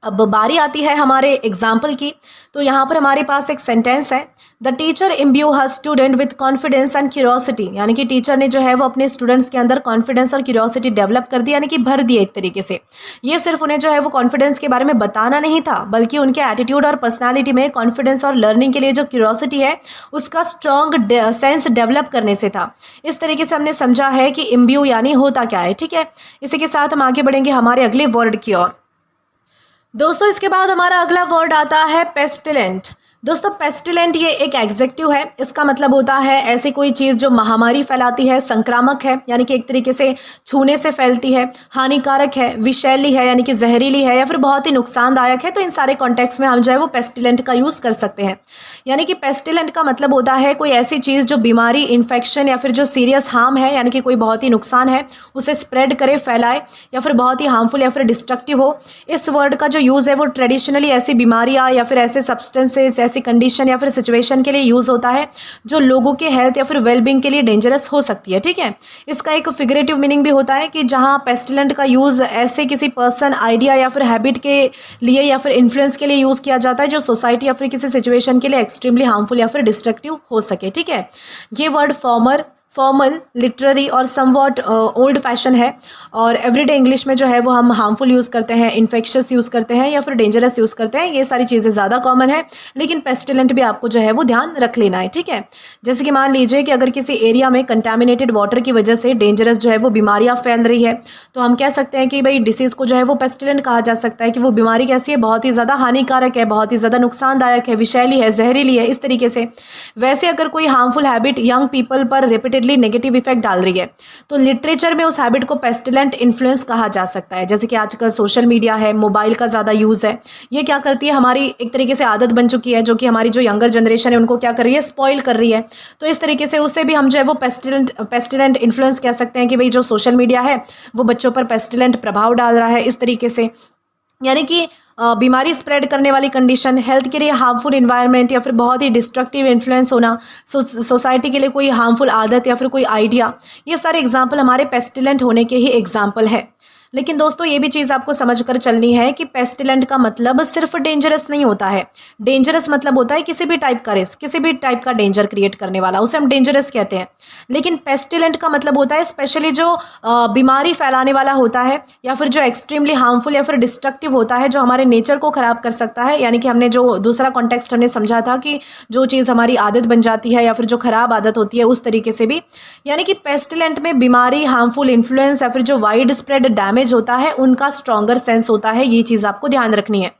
अब बारी आती है हमारे एग्जाम्पल की। तो यहाँ पर हमारे पास एक सेंटेंस है, the teacher imbue her student with confidence and curiosity, यानी कि टीचर ने जो है वो अपने स्टूडेंट्स के अंदर कॉन्फिडेंस और क्यूरियोसिटी डेवलप कर दी, यानी कि भर दी एक तरीके से। ये सिर्फ उन्हें जो है वो कॉन्फिडेंस के बारे में बताना नहीं था, बल्कि उनके एटीट्यूड और पर्सनालिटी में कॉन्फिडेंस और लर्निंग के लिए जो क्यूरियोसिटी है उसका स्ट्रॉन्ग सेंस डेवलप करने से था। इस तरीके से हमने समझा है कि इम्ब्यू यानी होता क्या है, ठीक है। इसी के साथ हम आगे बढ़ेंगे हमारे अगले वर्ड की ओर। दोस्तों, इसके बाद हमारा अगला वर्ड आता है पेस्टिलेंट। दोस्तों, पेस्टिलेंट ये एक एग्जेक्टिव है। इसका मतलब होता है ऐसी कोई चीज़ जो महामारी फैलाती है, संक्रामक है यानी कि एक तरीके से छूने से फैलती है, हानिकारक है, विषैली है यानी कि जहरीली है, या फिर बहुत ही नुकसानदायक है। तो इन सारे कॉन्टेक्स्ट में हम जो है वो पेस्टिलेंट का यूज़ कर सकते हैं। यानी कि पेस्टिलेंट का मतलब होता है कोई ऐसी चीज़ जो बीमारी, इन्फेक्शन या फिर जो सीरियस हार्म है, यानी कि कोई बहुत ही नुकसान है, उसे स्प्रेड करे, फैलाए, या फिर बहुत ही हार्मफुल या फिर डिस्ट्रक्टिव हो। इस वर्ड का जो यूज़ है वो ट्रेडिशनली ऐसी बीमारियाँ या फिर ऐसे सब्सटेंसेस, ऐसी कंडीशन या फिर सिचुएशन के लिए यूज़ होता है जो लोगों के हेल्थ या फिर वेलबींग के लिए डेंजरस हो सकती है, ठीक है। इसका एक फिगरेटिव मीनिंग भी होता है कि जहाँ पेस्टिलेंट का यूज़ ऐसे किसी पर्सन, आइडिया या फिर हैबिट के लिए या फिर इन्फ्लुएंस के लिए यूज़ किया जाता है जो सोसाइटी या फिर किसी सिचुएशन के लिए एक्सट्रीमली हार्मफुल या फिर डिस्ट्रक्टिव हो सके, ठीक है। ये वर्ड फॉर्मल, लिटरेरी और समवॉट ओल्ड फैशन है, और एवरीडे इंग्लिश में जो है वो हम हार्मफुल यूज़ करते हैं, इन्फेक्शियस यूज़ करते हैं या फिर डेंजरस यूज़ करते हैं। ये सारी चीज़ें ज़्यादा कॉमन है, लेकिन पेस्टिलेंट भी आपको जो है वो ध्यान रख लेना है, ठीक है। जैसे कि मान लीजिए कि अगर किसी एरिया में कंटेमिनेटेड वाटर की वजह से डेंजरस जो है वो बीमारियाँ फैल रही है, तो हम कह सकते हैं कि भाई डिसीज़ को जो है वो पेस्टिलेंट कहा जा सकता है, कि वो बीमारी कैसी है, बहुत ही ज़्यादा हानिकारक है, बहुत ही ज़्यादा नुकसानदायक है, विषैली है, जहरीली है, इस तरीके से। वैसे अगर कोई हार्मफुल हैबिट यंग पीपल पर रिपीटेडली नेगेटिव इफेक्ट डाल रही है, तो लिटरेचर में उस हैबिट को पेस्टिलेंट इन्फ्लुएंस कहा जा सकता है। जैसे कि आजकल सोशल मीडिया है, मोबाइल का ज़्यादा यूज़ है, ये क्या करती है, हमारी एक तरीके से आदत बन चुकी है, जो कि हमारी जो यंगर जनरेशन है उनको क्या कर रही है, स्पॉइल कर रही है। तो इस तरीके से उससे भी हम जो है वो पेस्टिलेंट इन्फ्लुएंस कह सकते हैं कि भाई जो सोशल मीडिया है वो बच्चों पर पेस्टिलेंट प्रभाव डाल रहा है, इस तरीके से। यानी कि बीमारी स्प्रेड करने वाली कंडीशन, हेल्थ के लिए हार्मफुल इन्वायरमेंट या फिर बहुत ही डिस्ट्रक्टिव इन्फ्लुएंस होना, सोसाइटी के लिए कोई हार्मफुल आदत या फिर कोई आइडिया, ये सारे एग्जाम्पल हमारे पेस्टिलेंट होने के ही एग्जाम्पल है। लेकिन दोस्तों, ये भी चीज़ आपको समझकर चलनी है कि पेस्टिलेंट का मतलब सिर्फ डेंजरस नहीं होता है। डेंजरस मतलब होता है किसी भी टाइप का रिस्क, किसी भी टाइप का डेंजर क्रिएट करने वाला, उसे हम डेंजरस कहते हैं। लेकिन पेस्टिलेंट का मतलब होता है स्पेशली जो बीमारी फैलाने वाला होता है, या फिर जो एक्सट्रीमली हार्मफुल या फिर डिस्ट्रक्टिव होता है, जो हमारे नेचर को ख़राब कर सकता है। यानी कि हमने जो दूसरा कॉन्टेक्स्ट हमने समझा था कि जो चीज़ हमारी आदत बन जाती है या फिर जो ख़राब आदत होती है, उस तरीके से भी। यानी कि पेस्टिलेंट में बीमारी, हार्मफुल इन्फ्लुएंस या फिर जो वाइड स्प्रेड डैमेज होता है, उनका स्ट्रॉन्गर सेंस होता है। ये चीज़ आपको ध्यान रखनी है।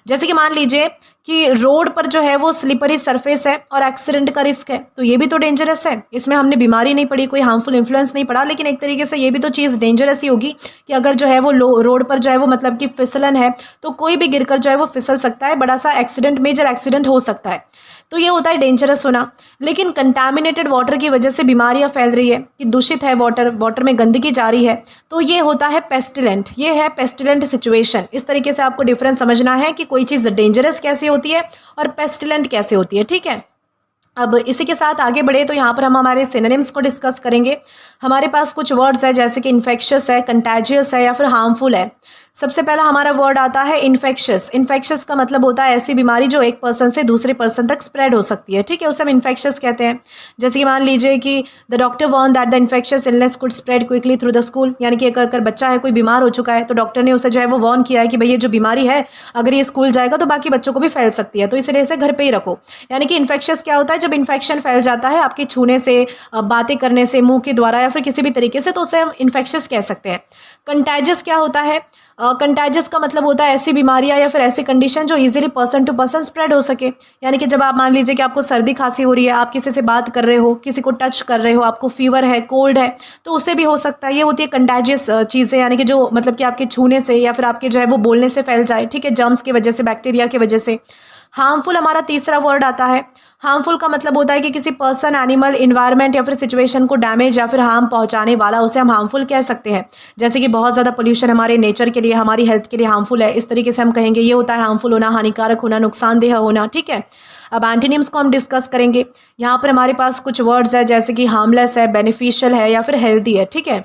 जैसे कि मान लीजिए कि रोड पर जो है वो स्लिपरी सरफेस है और एक्सीडेंट का रिस्क है, तो ये भी तो डेंजरस है। इसमें हमने बीमारी नहीं पड़ी, कोई हार्मफुल इन्फ्लुएंस नहीं पड़ा, लेकिन एक तरीके से ये भी तो चीज़ डेंजरस ही होगी कि अगर जो है वो रोड पर जो है वो मतलब कि फिसलन है तो कोई भी गिरकर जो है वो फिसल सकता है, बड़ा सा एक्सीडेंट, मेजर एक्सीडेंट हो सकता है। तो ये होता है डेंजरस होना। लेकिन कंटामिनेटेड वाटर की वजह से बीमारियां फैल रही है कि दूषित है वाटर में गंदगी जा रही है, तो ये होता है पेस्टिलेंट। ये है पेस्टिलेंट सिचुएशन। इस तरीके से आपको डिफरेंस समझना है कि कोई चीज़ डेंजरस कैसे होती है और पेस्टिलेंट कैसे होती है, ठीक है। अब इसी के साथ आगे बढ़े तो यहाँ पर हम हमारे सिनोनिम्स को डिस्कस करेंगे। हमारे पास कुछ वर्ड्स है जैसे कि इन्फेक्शियस है, कंटेजियस है या फिर हार्मफुल है। सबसे पहला हमारा वर्ड आता है इन्फेक्शियस। इन्फेक्शियस का मतलब होता है ऐसी बीमारी जो एक पर्सन से दूसरे पर्सन तक स्प्रेड हो सकती है, ठीक है, उसे हम इन्फेक्शियस कहते हैं। जैसे कि मान लीजिए कि the doctor warn that the infectious illness could spread quickly through the school, यानी कि अगर बच्चा है, कोई बीमार हो चुका है, तो डॉक्टर ने उसे जो है वो वार्न किया है कि भाई ये जो बीमारी है अगर ये स्कूल जाएगा तो बाकी बच्चों को भी फैल सकती है, तो इसलिए इसे घर पे ही रखो। यानी कि इन्फेक्शियस क्या होता है, जब इन्फेक्शन फैल जाता है आपके छूने से, बातें करने से, मुंह के द्वारा या फिर किसी भी तरीके से, तो उसे हम इन्फेक्शियस कह सकते हैं। कंटेजियस क्या होता है, कंटेजियस का मतलब होता है ऐसी बीमारियां या फिर ऐसी कंडीशन जो easily person to person spread हो सके। यानी कि जब आप मान लीजिए कि आपको सर्दी खांसी हो रही है, आप किसी से बात कर रहे हो, किसी को टच कर रहे हो, आपको फीवर है, कोल्ड है, तो उसे भी हो सकता है। ये होती है कंटेजियस चीज़ें, यानी कि जो मतलब कि आपके छूने से या फिर आपके जो है वो बोलने से फैल जाए, ठीक है, जर्म्स की वजह से, बैक्टीरिया की वजह से। हार्मफुल हमारा तीसरा वर्ड आता है। हार्मफुल का मतलब होता है कि किसी पर्सन, एनिमल, इन्वायरमेंट या फिर सिचुएशन को डैमेज या फिर हार्म पहुंचाने वाला, उसे हम हार्मफुल कह सकते हैं। जैसे कि बहुत ज़्यादा पोल्यूशन हमारे नेचर के लिए, हमारी हेल्थ के लिए हार्मफुल है, इस तरीके से हम कहेंगे ये होता है हार्मफुल होना, हानिकारक होना, नुकसानदेह होना, ठीक है। अब एंटोनिम्स को हम डिस्कस करेंगे। यहाँ पर हमारे पास कुछ वर्ड्स है जैसे कि हार्मलेस है, बेनिफिशियल है या फिर हेल्दी है, ठीक है।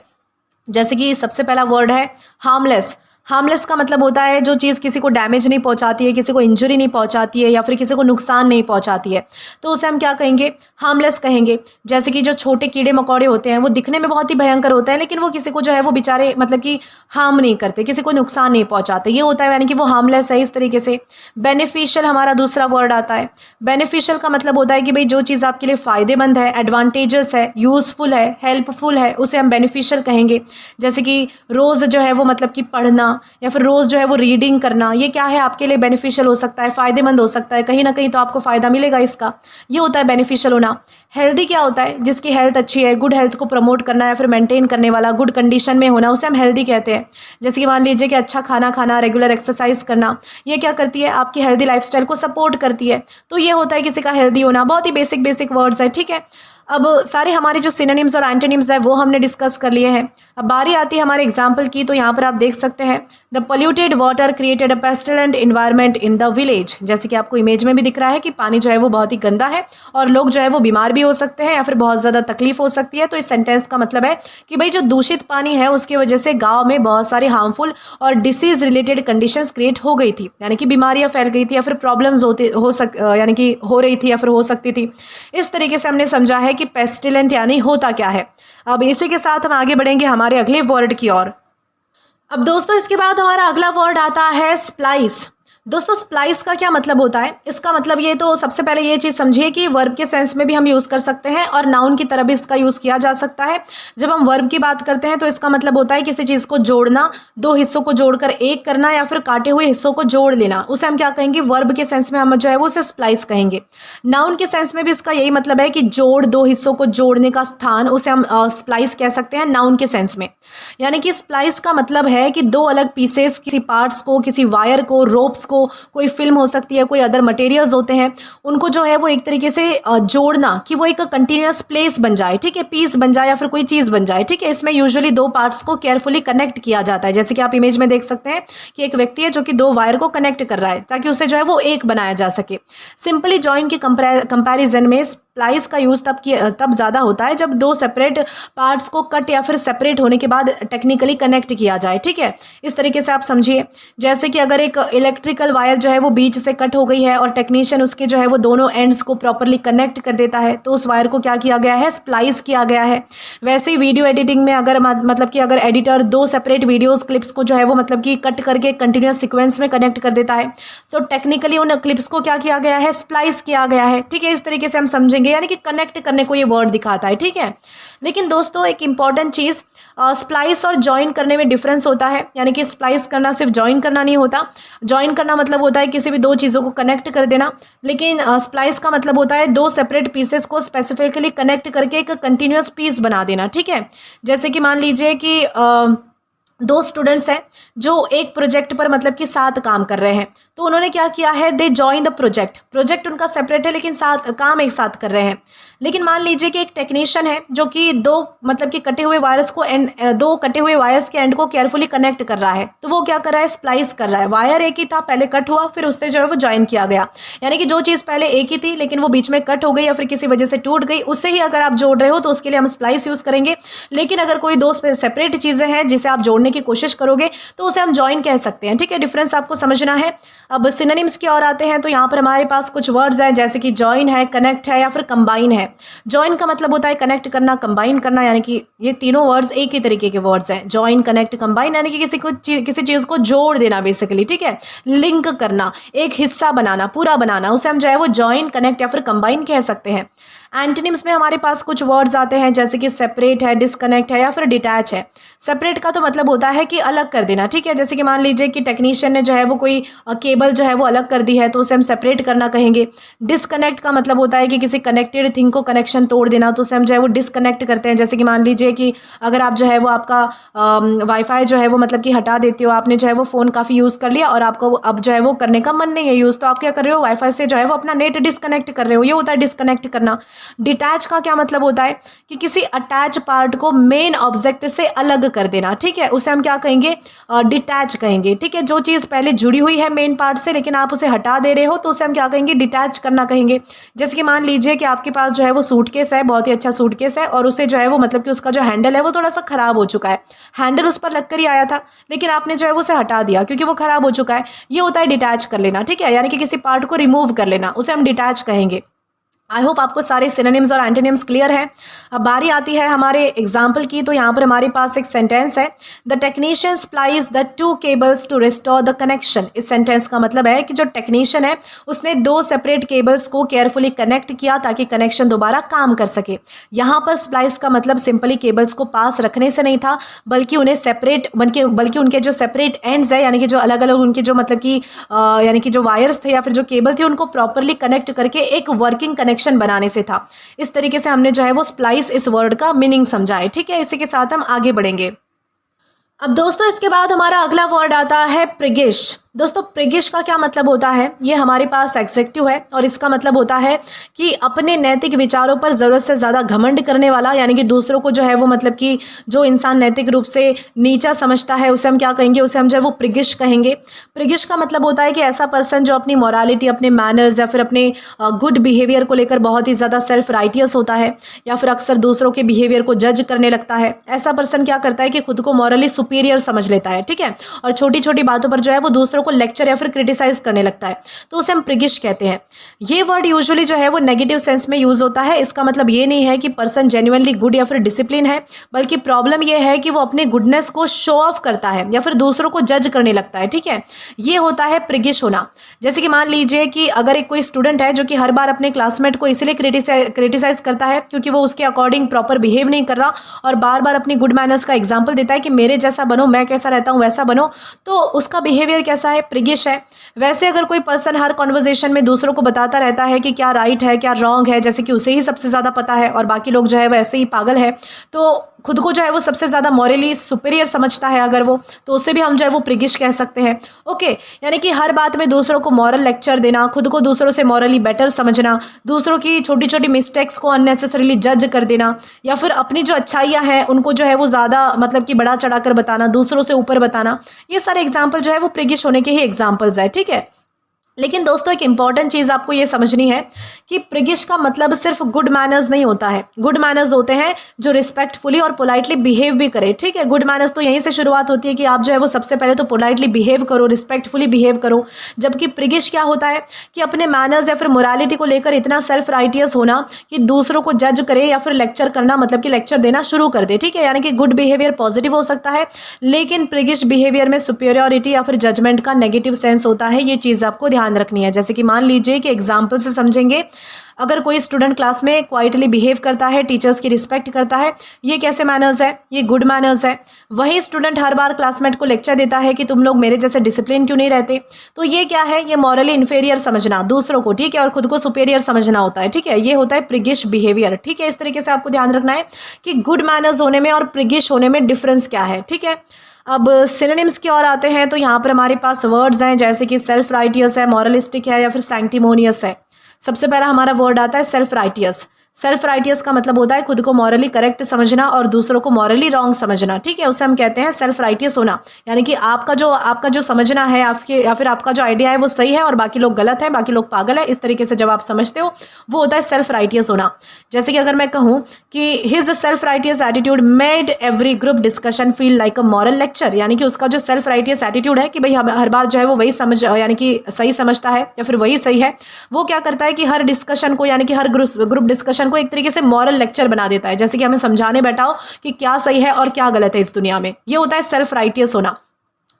जैसे कि सबसे पहला वर्ड है हार्मलेस। हार्मलेस का मतलब होता है जो चीज़ किसी को डैमेज नहीं पहुंचाती है, किसी को इंजरी नहीं पहुंचाती है या फिर किसी को नुकसान नहीं पहुंचाती है, तो उसे हम क्या कहेंगे, हार्मलेस कहेंगे। जैसे कि जो छोटे कीड़े मकोड़े होते हैं वो दिखने में बहुत ही भयंकर होते हैं, लेकिन वो किसी को जो है वो बेचारे मतलब कि हार्म नहीं करते, किसी को नुकसान नहीं पहुंचाते, ये होता है, यानी कि वो हार्मलेस है। इस तरीके से बेनिफिशियल हमारा दूसरा वर्ड आता है। बेनिफिशियल का मतलब होता है कि भाई जो चीज़ आपके लिए फ़ायदेमंद है, एडवांटेजस है, यूज़फुल है, हेल्पफुल है, उसे हम बेनिफिशियल कहेंगे। जैसे कि रोज़ जो है वो मतलब कि पढ़ना या फिर रोज़ जो है वो रीडिंग करना, ये क्या है, आपके लिए बेनिफिशियल हो सकता है, फ़ायदेमंद हो सकता है, कहीं ना कहीं तो आपको फ़ायदा मिलेगा इसका, ये होता है बेनिफिशियल होना। हेल्दी क्या होता है, जिसकी हेल्थ अच्छी है, गुड हेल्थ को प्रमोट करना या फिर मेंटेन करने वाला, गुड कंडीशन में होना, उसे हम हेल्दी कहते हैं। जैसे कि मान लीजिए कि अच्छा खाना खाना, रेगुलर एक्सरसाइज करना, ये क्या करती है, आपकी हेल्दी लाइफस्टाइल को सपोर्ट करती है, तो ये होता है किसी का हेल्दी होना। बहुत ही बेसिक वर्ड्स है, ठीक है। अब सारे हमारे जो सिनोनिम्स और एंटोनिम्स है वो हमने डिस्कस कर लिए हैं। अब बारी आती है हमारे एग्जाम्पल की, तो यहाँ पर आप देख सकते हैं, the polluted water created a pestilent environment in the village. जैसे कि आपको इमेज में भी दिख रहा है कि पानी जो है वो बहुत ही गंदा है और लोग जो है वो बीमार भी हो सकते हैं या फिर बहुत ज़्यादा तकलीफ हो सकती है। तो इस सेंटेंस का मतलब है कि भाई जो दूषित पानी है उसकी वजह से गाँव में बहुत सारी हार्मफुल और डिसीज रिलेटेड कंडीशंस क्रिएट हो गई थी, यानी कि बीमारियाँ फैल गई थी या फिर प्रॉब्लम्स यानी कि हो रही थी या फिर हो सकती थी। इस तरीके से हमने समझा है कि पेस्टिलेंट यानी होता क्या है। अब इसी के साथ हम आगे बढ़ेंगे हमारे अगले वर्ड की ओर। अब दोस्तों इसके बाद हमारा अगला वर्ड आता है स्प्लाइस। दोस्तों स्प्लाइस का क्या मतलब होता है, इसका मतलब ये, तो सबसे पहले ये चीज़ समझिए कि वर्ब के सेंस में भी हम यूज़ कर सकते हैं और नाउन की तरह भी इसका यूज़ किया जा सकता है। जब हम वर्ब की बात करते हैं तो इसका मतलब होता है किसी चीज़ को जोड़ना, दो हिस्सों को जोड़कर एक करना या फिर काटे हुए हिस्सों को जोड़ लेना, उसे हम क्या कहेंगे, वर्ब के सेंस में हम जो है वो उसे स्प्लाइस कहेंगे। नाउन के सेंस में भी इसका यही मतलब है कि जोड़, दो हिस्सों को जोड़ने का स्थान, उसे हम स्प्लाइस कह सकते हैं नाउन के सेंस में। यानी कि स्प्लाइस का मतलब है कि दो अलग पीसेस, किसी पार्ट्स को, किसी वायर को, रोप्स को, कोई फिल्म हो सकती है, कोई अदर मटेरियल्स होते हैं, उनको जो है वो एक तरीके से जोड़ना कि वो एक कंटिन्यूअस प्लेस बन जाए, ठीक है, पीस बन जाए या फिर कोई चीज़ बन जाए, ठीक है। इसमें यूजुअली दो पार्ट्स को केयरफुली कनेक्ट किया जाता है। जैसे कि आप इमेज में देख सकते हैं कि एक व्यक्ति है जो कि दो वायर को कनेक्ट कर रहा है ताकि उसे जो है वो एक बनाया जा सके। सिंपली जॉइन के कंपैरिजन में स्प्लाइस का यूज़ तब ज़्यादा होता है जब दो सेपरेट पार्ट्स को कट या फिर सेपरेट होने के बाद टेक्निकली कनेक्ट किया जाए, ठीक है। इस तरीके से आप समझिए, जैसे कि अगर एक इलेक्ट्रिकल वायर जो है वो बीच से कट हो गई है और टेक्नीशियन उसके जो है वो दोनों एंड्स को प्रॉपरली कनेक्ट कर देता है, तो उस वायर को क्या किया गया है, स्प्लाइस किया गया है। वैसे ही वीडियो एडिटिंग में अगर मतलब कि अगर एडिटर दो सेपरेट वीडियोस क्लिप्स को जो है वो मतलब कि कट करके कंटिन्यूअस सीक्वेंस में कनेक्ट कर देता है, तो टेक्निकली उन क्लिप्स को क्या किया गया है, स्प्लाइस किया गया है, ठीक है। इस तरीके से हम समझेंगे, यानी कि कनेक्ट करने को ये वर्ड दिखाता है, ठीक है। लेकिन दोस्तों एक इंपॉर्टेंट चीज़, स्प्लाइस और जॉइन करने में डिफरेंस होता है, यानी कि स्प्लाइस करना सिर्फ जॉइन करना नहीं होता। जॉइन करना मतलब होता है किसी भी दो चीज़ों को कनेक्ट कर देना, लेकिन स्प्लाइस का मतलब होता है दो सेपरेट पीसेस को स्पेसिफिकली कनेक्ट करके एक कंटिन्यूअस पीस बना देना, ठीक है। जैसे कि मान लीजिए कि दो स्टूडेंट्स हैं जो एक प्रोजेक्ट पर मतलब कि साथ काम कर रहे हैं, तो उन्होंने क्या किया है, दे जॉइन द प्रोजेक्ट उनका सेपरेट है लेकिन साथ काम एक साथ कर रहे हैं। लेकिन मान लीजिए कि एक टेक्नीशियन है जो कि दो मतलब कि कटे हुए वायर्स को दो कटे हुए वायर्स के एंड को केयरफुली कनेक्ट कर रहा है, तो वो क्या कर रहा है, स्प्लाइस कर रहा है। वायर एक ही था, पहले कट हुआ, फिर उससे जो है वो जॉइन किया गया, यानी कि जो चीज़ पहले एक ही थी लेकिन वो बीच में कट हो गई या फिर किसी वजह से टूट गई, उससे ही अगर आप जोड़ रहे हो तो उसके लिए हम स्प्लाइस यूज़ करेंगे। लेकिन अगर कोई दो सेपरेट चीज़ें हैं जिसे आप जोड़ने की कोशिश करोगे तो उसे हम जॉइन कह सकते हैं, ठीक है। डिफरेंस आपको समझना है। अब सिनोनिम्स की ओर आते हैं तो यहाँ पर हमारे पास कुछ वर्ड्स हैं, जैसे कि जॉइन है, कनेक्ट है या फिर कंबाइन है। जॉइन का मतलब होता है कनेक्ट करना, कंबाइन करना, यानी कि ये तीनों वर्ड्स एक ही तरीके के वर्ड्स हैं। जॉइन, कनेक्ट, कंबाइन, यानी कि किसी चीज़ को जोड़ देना बेसिकली, ठीक है। लिंक करना, एक हिस्सा बनाना, पूरा बनाना, उसे हम जो है वो जॉइन, कनेक्ट या फिर कंबाइन कह सकते हैं। एंटोनिम्स में हमारे पास कुछ वर्ड्स आते हैं, जैसे कि सेपरेट है, डिसकनेक्ट है या फिर डिटैच है। सेपरेट का तो मतलब होता है कि अलग कर देना, ठीक है। जैसे कि मान लीजिए कि टेक्नीशियन ने जो है वो कोई केबल जो है वो अलग कर दी है तो उसे हम सेपरेट करना कहेंगे। डिसकनेक्ट का मतलब होता है कि किसी कनेक्टेड थिंग को कनेक्शन तोड़ देना, तो उसे हम जो है वो डिसकनेक्ट करते हैं। जैसे कि मान लीजिए कि अगर आप जो है वो आपका वाईफाई जो है वो मतलब कि हटा देते हो, आपने जो है वो फ़ोन काफ़ी यूज़ कर लिया और आपको अब जो है वो करने का मन नहीं है यूज़, तो आप क्या कर रहे हो, वाईफाई से जो है वो अपना नेट डिसकनेक्ट कर रहे हो, ये होता है डिसकनेक्ट करना। डिटैच का क्या मतलब होता है कि किसी अटैच पार्ट को मेन ऑब्जेक्ट से अलग कर देना, ठीक है, उसे हम क्या कहेंगे, डिटैच कहेंगे, ठीक है। जो चीज़ पहले जुड़ी हुई है मेन पार्ट से लेकिन आप उसे हटा दे रहे हो तो उसे हम क्या कहेंगे, डिटैच करना कहेंगे। जैसे कि मान लीजिए कि आपके पास जो है वो सूटकेस है, बहुत ही अच्छा सूटकेस है, और उसे जो है वो मतलब कि उसका जो हैंडल है वो थोड़ा सा ख़राब हो चुका है। हैंडल उस पर लगकर ही आया था लेकिन आपने जो है वो उसे हटा दिया क्योंकि वो ख़राब हो चुका है, ये होता है डिटैच कर लेना, ठीक है, यानी कि किसी पार्ट को रिमूव कर लेना, उसे हम डिटैच कहेंगे। आई होप आपको सारे सिनोनिम्स और एंटोनिम्स क्लियर है। अब बारी आती है हमारे एग्जाम्पल की, तो यहाँ पर हमारे पास एक सेंटेंस है, the technician splice the two cables to restore the connection. इस सेंटेंस का मतलब है कि जो टेक्नीशियन है उसने दो सेपरेट केबल्स को केयरफुली कनेक्ट किया ताकि कनेक्शन दोबारा काम कर सके। यहाँ पर स्प्लाइस का मतलब सिंपली केबल्स को पास रखने से नहीं था, बल्कि उन्हें सेपरेट बल्कि उनके जो सेपरेट एंड्स है, यानी कि जो अलग अलग उनके जो मतलब कि यानी कि जो वायर्स थे या फिर जो केबल थे उनको प्रॉपरली कनेक्ट करके एक वर्किंग कनेक्शन बनाने से था। इस तरीके से हमने जो है वो स्प्लाइस इस वर्ड का मीनिंग समझा है, ठीक है। इसी के साथ हम आगे बढ़ेंगे। अब दोस्तों इसके बाद हमारा अगला वर्ड आता है प्रिगिश। दोस्तों प्रिगिश का क्या मतलब होता है, ये हमारे पास एग्जेक्टिव है और इसका मतलब होता है कि अपने नैतिक विचारों पर ज़रूरत से ज़्यादा घमंड करने वाला, यानी कि दूसरों को जो है वो मतलब कि जो इंसान नैतिक रूप से नीचा समझता है उसे हम क्या कहेंगे, उसे हम जो है वो प्रिगिश कहेंगे। प्रिगिश का मतलब होता है कि ऐसा पर्सन जो अपनी मॉरालिटी, अपने मैनर्स या फिर अपने गुड बिहेवियर को लेकर बहुत ही ज़्यादा सेल्फ राइटियस होता है या फिर अक्सर दूसरों के बिहेवियर को जज करने लगता है। ऐसा पर्सन क्या करता है कि खुद को मॉरली सुपीरियर समझ लेता है, ठीक है, और छोटी छोटी बातों पर जो है वो दूसरों को लेक्चर या फिर क्रिटिसाइज करने लगता है, तो उसे हम प्रिगिश कहते हैं। ये वर्ड यूजुअली जो है वो नेगेटिव सेंस में यूज होता है। इसका मतलब ये नहीं है कि पर्सन जेन्युइनली गुड या फिर डिसिप्लिन है, बल्कि प्रॉब्लम ये है कि वो अपने गुडनेस को शो ऑफ करता है या फिर दूसरों को जज करने लगता है, ठीक है। ये होता है प्रिगिश होना। जैसे कि मान लीजिए कि अगर एक कोई स्टूडेंट है जो कि हर बार अपने क्लासमेट को इसलिए क्रिटिसाइज करता है क्योंकि वो उसके अकॉर्डिंग प्रॉपर बिहेव नहीं कर रहा और बार बार अपनी गुड मैनर्स का एग्जाम्पल देता है कि मेरे जैसा बनो, मैं कैसा रहता हूँ वैसा बनो, तो उसका बिहेवियर कैसा है, प्रिगिश है। वैसे अगर कोई पर्सन हर कॉन्वर्जेशन में दूसरों को बताता रहता है कि क्या राइट है क्या रॉन्ग है, जैसे कि उसे ही सबसे ज़्यादा पता है और बाकी लोग जो है वो ऐसे ही पागल है, तो खुद को जो है वो सबसे ज़्यादा मॉरली सुपीरियर समझता है अगर वो, तो उसे भी हम जो है वो प्रिगिश कह सकते हैं। ओके, यानी कि हर बात में दूसरों को मॉरल लेक्चर देना, खुद को दूसरों से मॉरली बेटर समझना, दूसरों की छोटी छोटी मिस्टेक्स को अननेसेसरीली जज कर देना, या फिर अपनी जो अच्छाइयाँ हैं उनको जो है वो ज़्यादा मतलब कि बड़ा चढ़ा कर बताना, दूसरों से ऊपर बताना, ये सारे एग्जाम्पल जो है वो प्रिगिश होने के ही एग्जाम्पल्स है, ठीक है। लेकिन दोस्तों एक इंपॉर्टेंट चीज़ आपको ये समझनी है कि प्रिगिश का मतलब सिर्फ गुड मैनर्स नहीं होता है। गुड मैनर्स होते हैं जो रिस्पेक्टफुली और पोलाइटली बिहेव भी करे, ठीक है। गुड मैनर्स तो यहीं से शुरुआत होती है कि आप जो है वो सबसे पहले तो पोलाइटली बिहेव करो, रिस्पेक्टफुली बिहेव करो। जबकि प्रिगिश क्या होता है कि अपने मैनर्स या फिर मोरालिटी को लेकर इतना सेल्फ राइटियस होना कि दूसरों को जज करे या फिर लेक्चर करना, मतलब कि लेक्चर देना शुरू कर दे, ठीक है। यानी कि गुड बिहेवियर पॉजिटिव हो सकता है लेकिन प्रिगिश बिहेवियर में सुपीरियरिटी या फिर जजमेंट का नेगेटिव सेंस होता है। ये चीज़ आपको ध्यान ध्यान रखनी है। जैसे कि मान लीजिए कि एग्जाम्पल से समझेंगे, अगर कोई स्टूडेंट क्लास में क्वाइटली बिहेव करता है, टीचर्स की रिस्पेक्ट करता है, ये कैसे मैनर्स है, ये गुड मैनर्स है। वही स्टूडेंट हर बार क्लासमेट को लेक्चर देता है कि तुम लोग मेरे जैसे डिसिप्लिन क्यों नहीं रहते, तो ये क्या है, ये मॉरली इन्फीरियर समझना दूसरों को, ठीक है, और खुद को सुपेरियर समझना होता है, ठीक है, ये होता है प्रिगिश बिहेवियर, ठीक है। इस तरीके से आपको ध्यान रखना है कि गुड मैनर्स होने में और प्रिगिश होने में डिफरेंस क्या है, ठीक है। अब सिनोनिम्स की ओर आते हैं, तो यहाँ पर हमारे पास वर्ड्स हैं जैसे कि सेल्फ राइटियस है, मॉरलिस्टिक है या फिर सैंक्टिमोनियस है। सबसे पहला हमारा वर्ड आता है सेल्फ राइटियस। सेल्फ राइटियस का मतलब होता है खुद को मॉरली करेक्ट समझना और दूसरों को मॉरली रॉन्ग समझना, ठीक है, उसे हम कहते हैं सेल्फ राइटियस होना। यानी कि आपका जो समझना है आपके या फिर आपका जो आइडिया है वो सही है और बाकी लोग गलत है, बाकी लोग पागल है, इस तरीके से जब आप समझते हो वो होता है सेल्फ राइटियस होना। जैसे कि अगर मैं कहूँ कि his self righteous attitude made every group discussion feel like a moral lecture, यानी कि उसका जो सेल्फ राइटियस एटीट्यूड है कि भाई हर बार जो है वो वही समझ यानी कि सही समझता है या फिर वही सही है, वो क्या करता है कि हर डिस्कशन को यानी कि हर ग्रुप डिस्कशन को एक तरीके से मॉरल लेक्चर बना देता है, जैसे कि हमें समझाने बैठा हो कि क्या सही है और क्या गलत है इस दुनिया में। ये होता है सेल्फ राइटियस होना।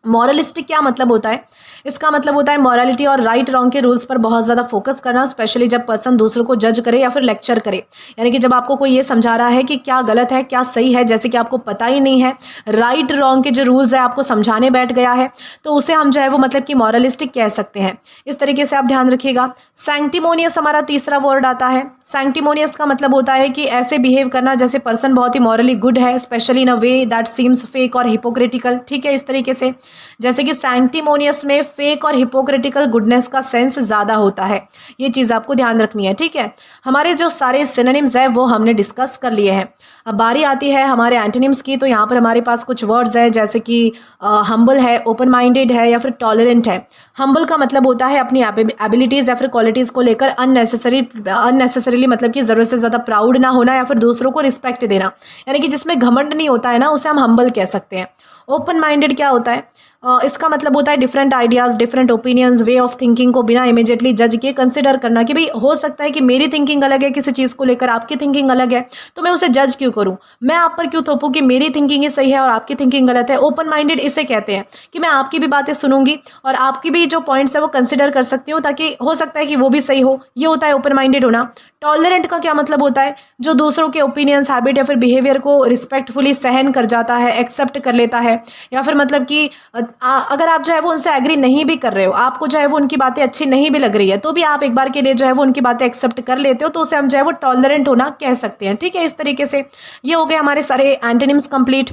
मॉरलिस्टिक क्या मतलब होता है, इसका मतलब होता है मॉरलिटी और राइट रॉन्ग के रूल्स पर बहुत ज़्यादा फोकस करना, स्पेशली जब पर्सन दूसरों को जज करे या फिर लेक्चर करे। यानी कि जब आपको कोई ये समझा रहा है कि क्या गलत है क्या सही है, जैसे कि आपको पता ही नहीं है, राइट रॉन्ग के जो रूल्स है आपको समझाने बैठ गया है, तो उसे हम जो है वो मतलब कि मॉरलिस्टिक कह सकते हैं। इस तरीके से आप ध्यान रखिएगा। सैंक्टिमोनियस हमारा तीसरा वर्ड आता है। सैंक्टिमोनियस का मतलब होता है कि ऐसे बिहेव करना जैसे पर्सन बहुत ही मॉरली गुड है, specially in a way that seems fake और हिपोक्रिटिकल, ठीक है, इस तरीके से। जैसे कि सैंक्टिमोनियस में फेक और हिपोक्रिटिकल गुडनेस का सेंस ज़्यादा होता है, ये चीज़ आपको ध्यान रखनी है, ठीक है। हमारे जो सारे सिनोनिम्स है वो हमने डिस्कस कर लिए हैं। अब बारी आती है हमारे एंटोनिम्स की, तो यहाँ पर हमारे पास कुछ वर्ड्स हैं जैसे कि हम्बल है, ओपन माइंडेड है या फिर टॉलरेंट है। हम्बल का मतलब होता है अपनी एबिलिटीज़ या फिर क्वालिटीज़ को लेकर अननेसेसरीली मतलब कि ज़रूरत से ज़्यादा प्राउड ना होना या फिर दूसरों को रिस्पेक्ट देना, यानी कि जिसमें घमंड नहीं होता है ना, उसे हम हम्बल कह सकते हैं। ओपन माइंडेड क्या होता है, इसका मतलब होता है different ideas, different opinions, way of thinking को बिना इमीडिएटली जज किए कंसिडर करना कि भाई हो सकता है कि मेरी थिंकिंग अलग है किसी चीज़ को लेकर, आपकी थिंकिंग अलग है, तो मैं उसे जज क्यों करूं, मैं आप पर क्यों थोपूं कि मेरी थिंकिंग ही सही है और आपकी थिंकिंग गलत है। ओपन माइंडेड इसे कहते हैं कि मैं आपकी भी बातें सुनूंगी और आपकी भी जो पॉइंट्स है वो कंसिडर कर सकती हूँ, ताकि हो सकता है कि वो भी सही हो, ये होता है ओपन माइंडेड होना। टॉलरेंट का क्या मतलब होता है, जो दूसरों के ओपिनियंस, हैबिट या फिर बिहेवियर को रिस्पेक्टफुली सहन कर जाता है, एक्सेप्ट कर लेता है, या फिर मतलब कि अगर आप जो है वो उनसे एग्री नहीं भी कर रहे हो, आपको जो है वो उनकी बातें अच्छी नहीं भी लग रही है, तो भी आप एक बार के लिए जो है वो उनकी बातें एक्सेप्ट कर लेते हो, तो उसे हम जो है वो टॉलरेंट होना कह सकते हैं, ठीक है। इस तरीके से ये हो गए हमारे सारे एंटोनिम्स कंप्लीट।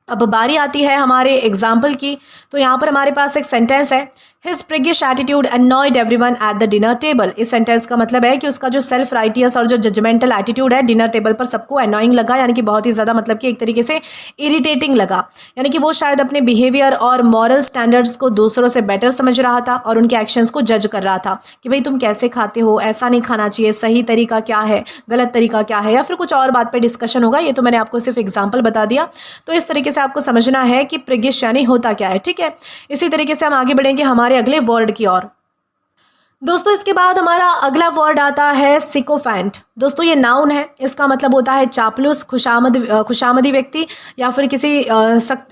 अब बारी आती है हमारे एग्जाम्पल की, तो यहाँ पर हमारे पास एक सेंटेंस है, his priggish attitude annoyed everyone at the dinner table. इस सेंटेंस का मतलब है कि उसका जो सेल्फ राइटियस और जो जजमेंटल एटीट्यूड है डिनर टेबल पर सबको अनॉइंग लगा, यानी कि बहुत ही ज़्यादा मतलब कि एक तरीके से इरिटेटिंग लगा, यानी कि वो शायद अपने बिहेवियर और मॉरल स्टैंडर्ड्स को दूसरों से बेटर समझ रहा था और उनके एक्शंस को जज कर रहा था कि भाई तुम कैसे खाते हो, ऐसा नहीं खाना चाहिए, सही तरीका क्या है, गलत तरीका क्या है, या फिर कुछ और बात पर डिस्कशन होगा। ये तो मैंने आपको सिर्फ एग्जाम्पल बता दिया, तो इस तरीके से आपको समझना है कि प्रिगिश यानी होता क्या है, ठीक है। इसी तरीके से हम आगे बढ़ेंगे हमारे अगले वर्ड की ओर। दोस्तों इसके बाद हमारा अगला वर्ड आता है सिकोफेंट। दोस्तों ये नाउन है, इसका मतलब होता है चापलूस, खुशामदी व्यक्ति या फिर किसी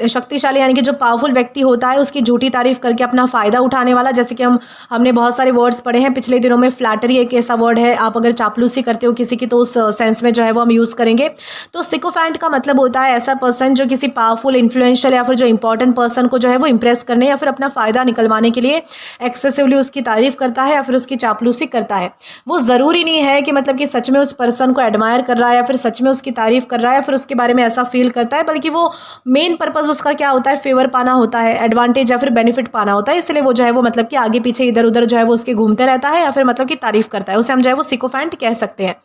शक्तिशाली यानी कि जो पावरफुल व्यक्ति होता है उसकी झूठी तारीफ करके अपना फ़ायदा उठाने वाला। जैसे कि हमने बहुत सारे वर्ड्स पढ़े हैं पिछले दिनों में, फ्लैटरी एक ऐसा वर्ड है, आप अगर चापलूसी करते हो किसी की तो उस सेंस में जो है वो हम यूज़ करेंगे। तो सिकोफेंट का मतलब होता है ऐसा पर्सन जो किसी पावरफुल, इन्फ्लुएंशियल या फिर जो इंपॉर्टेंट पर्सन को जो है वो इंप्रेस करने या फिर अपना फ़ायदा निकलवाने के लिए एक्सेसिवली उसकी तारीफ करता है या फिर उसकी चापलूसी करता है। वो ज़रूरी नहीं है कि मतलब कि सच में उस पर्सन को एडमायर कर रहा है या फिर सच में उसकी तारीफ कर रहा है या फिर उसके बारे में ऐसा फील करता है, बल्कि वो मेन पर्पस उसका क्या होता है, फेवर पाना होता है, एडवांटेज या फिर बेनिफिट पाना होता है। इसलिए वो जो है वो मतलब कि आगे पीछे इधर उधर जो है वो उसके घूमते रहता है या फिर मतलब कि तारीफ करता है, उसे हम जो है वो सिकोफेंट कह सकते हैं।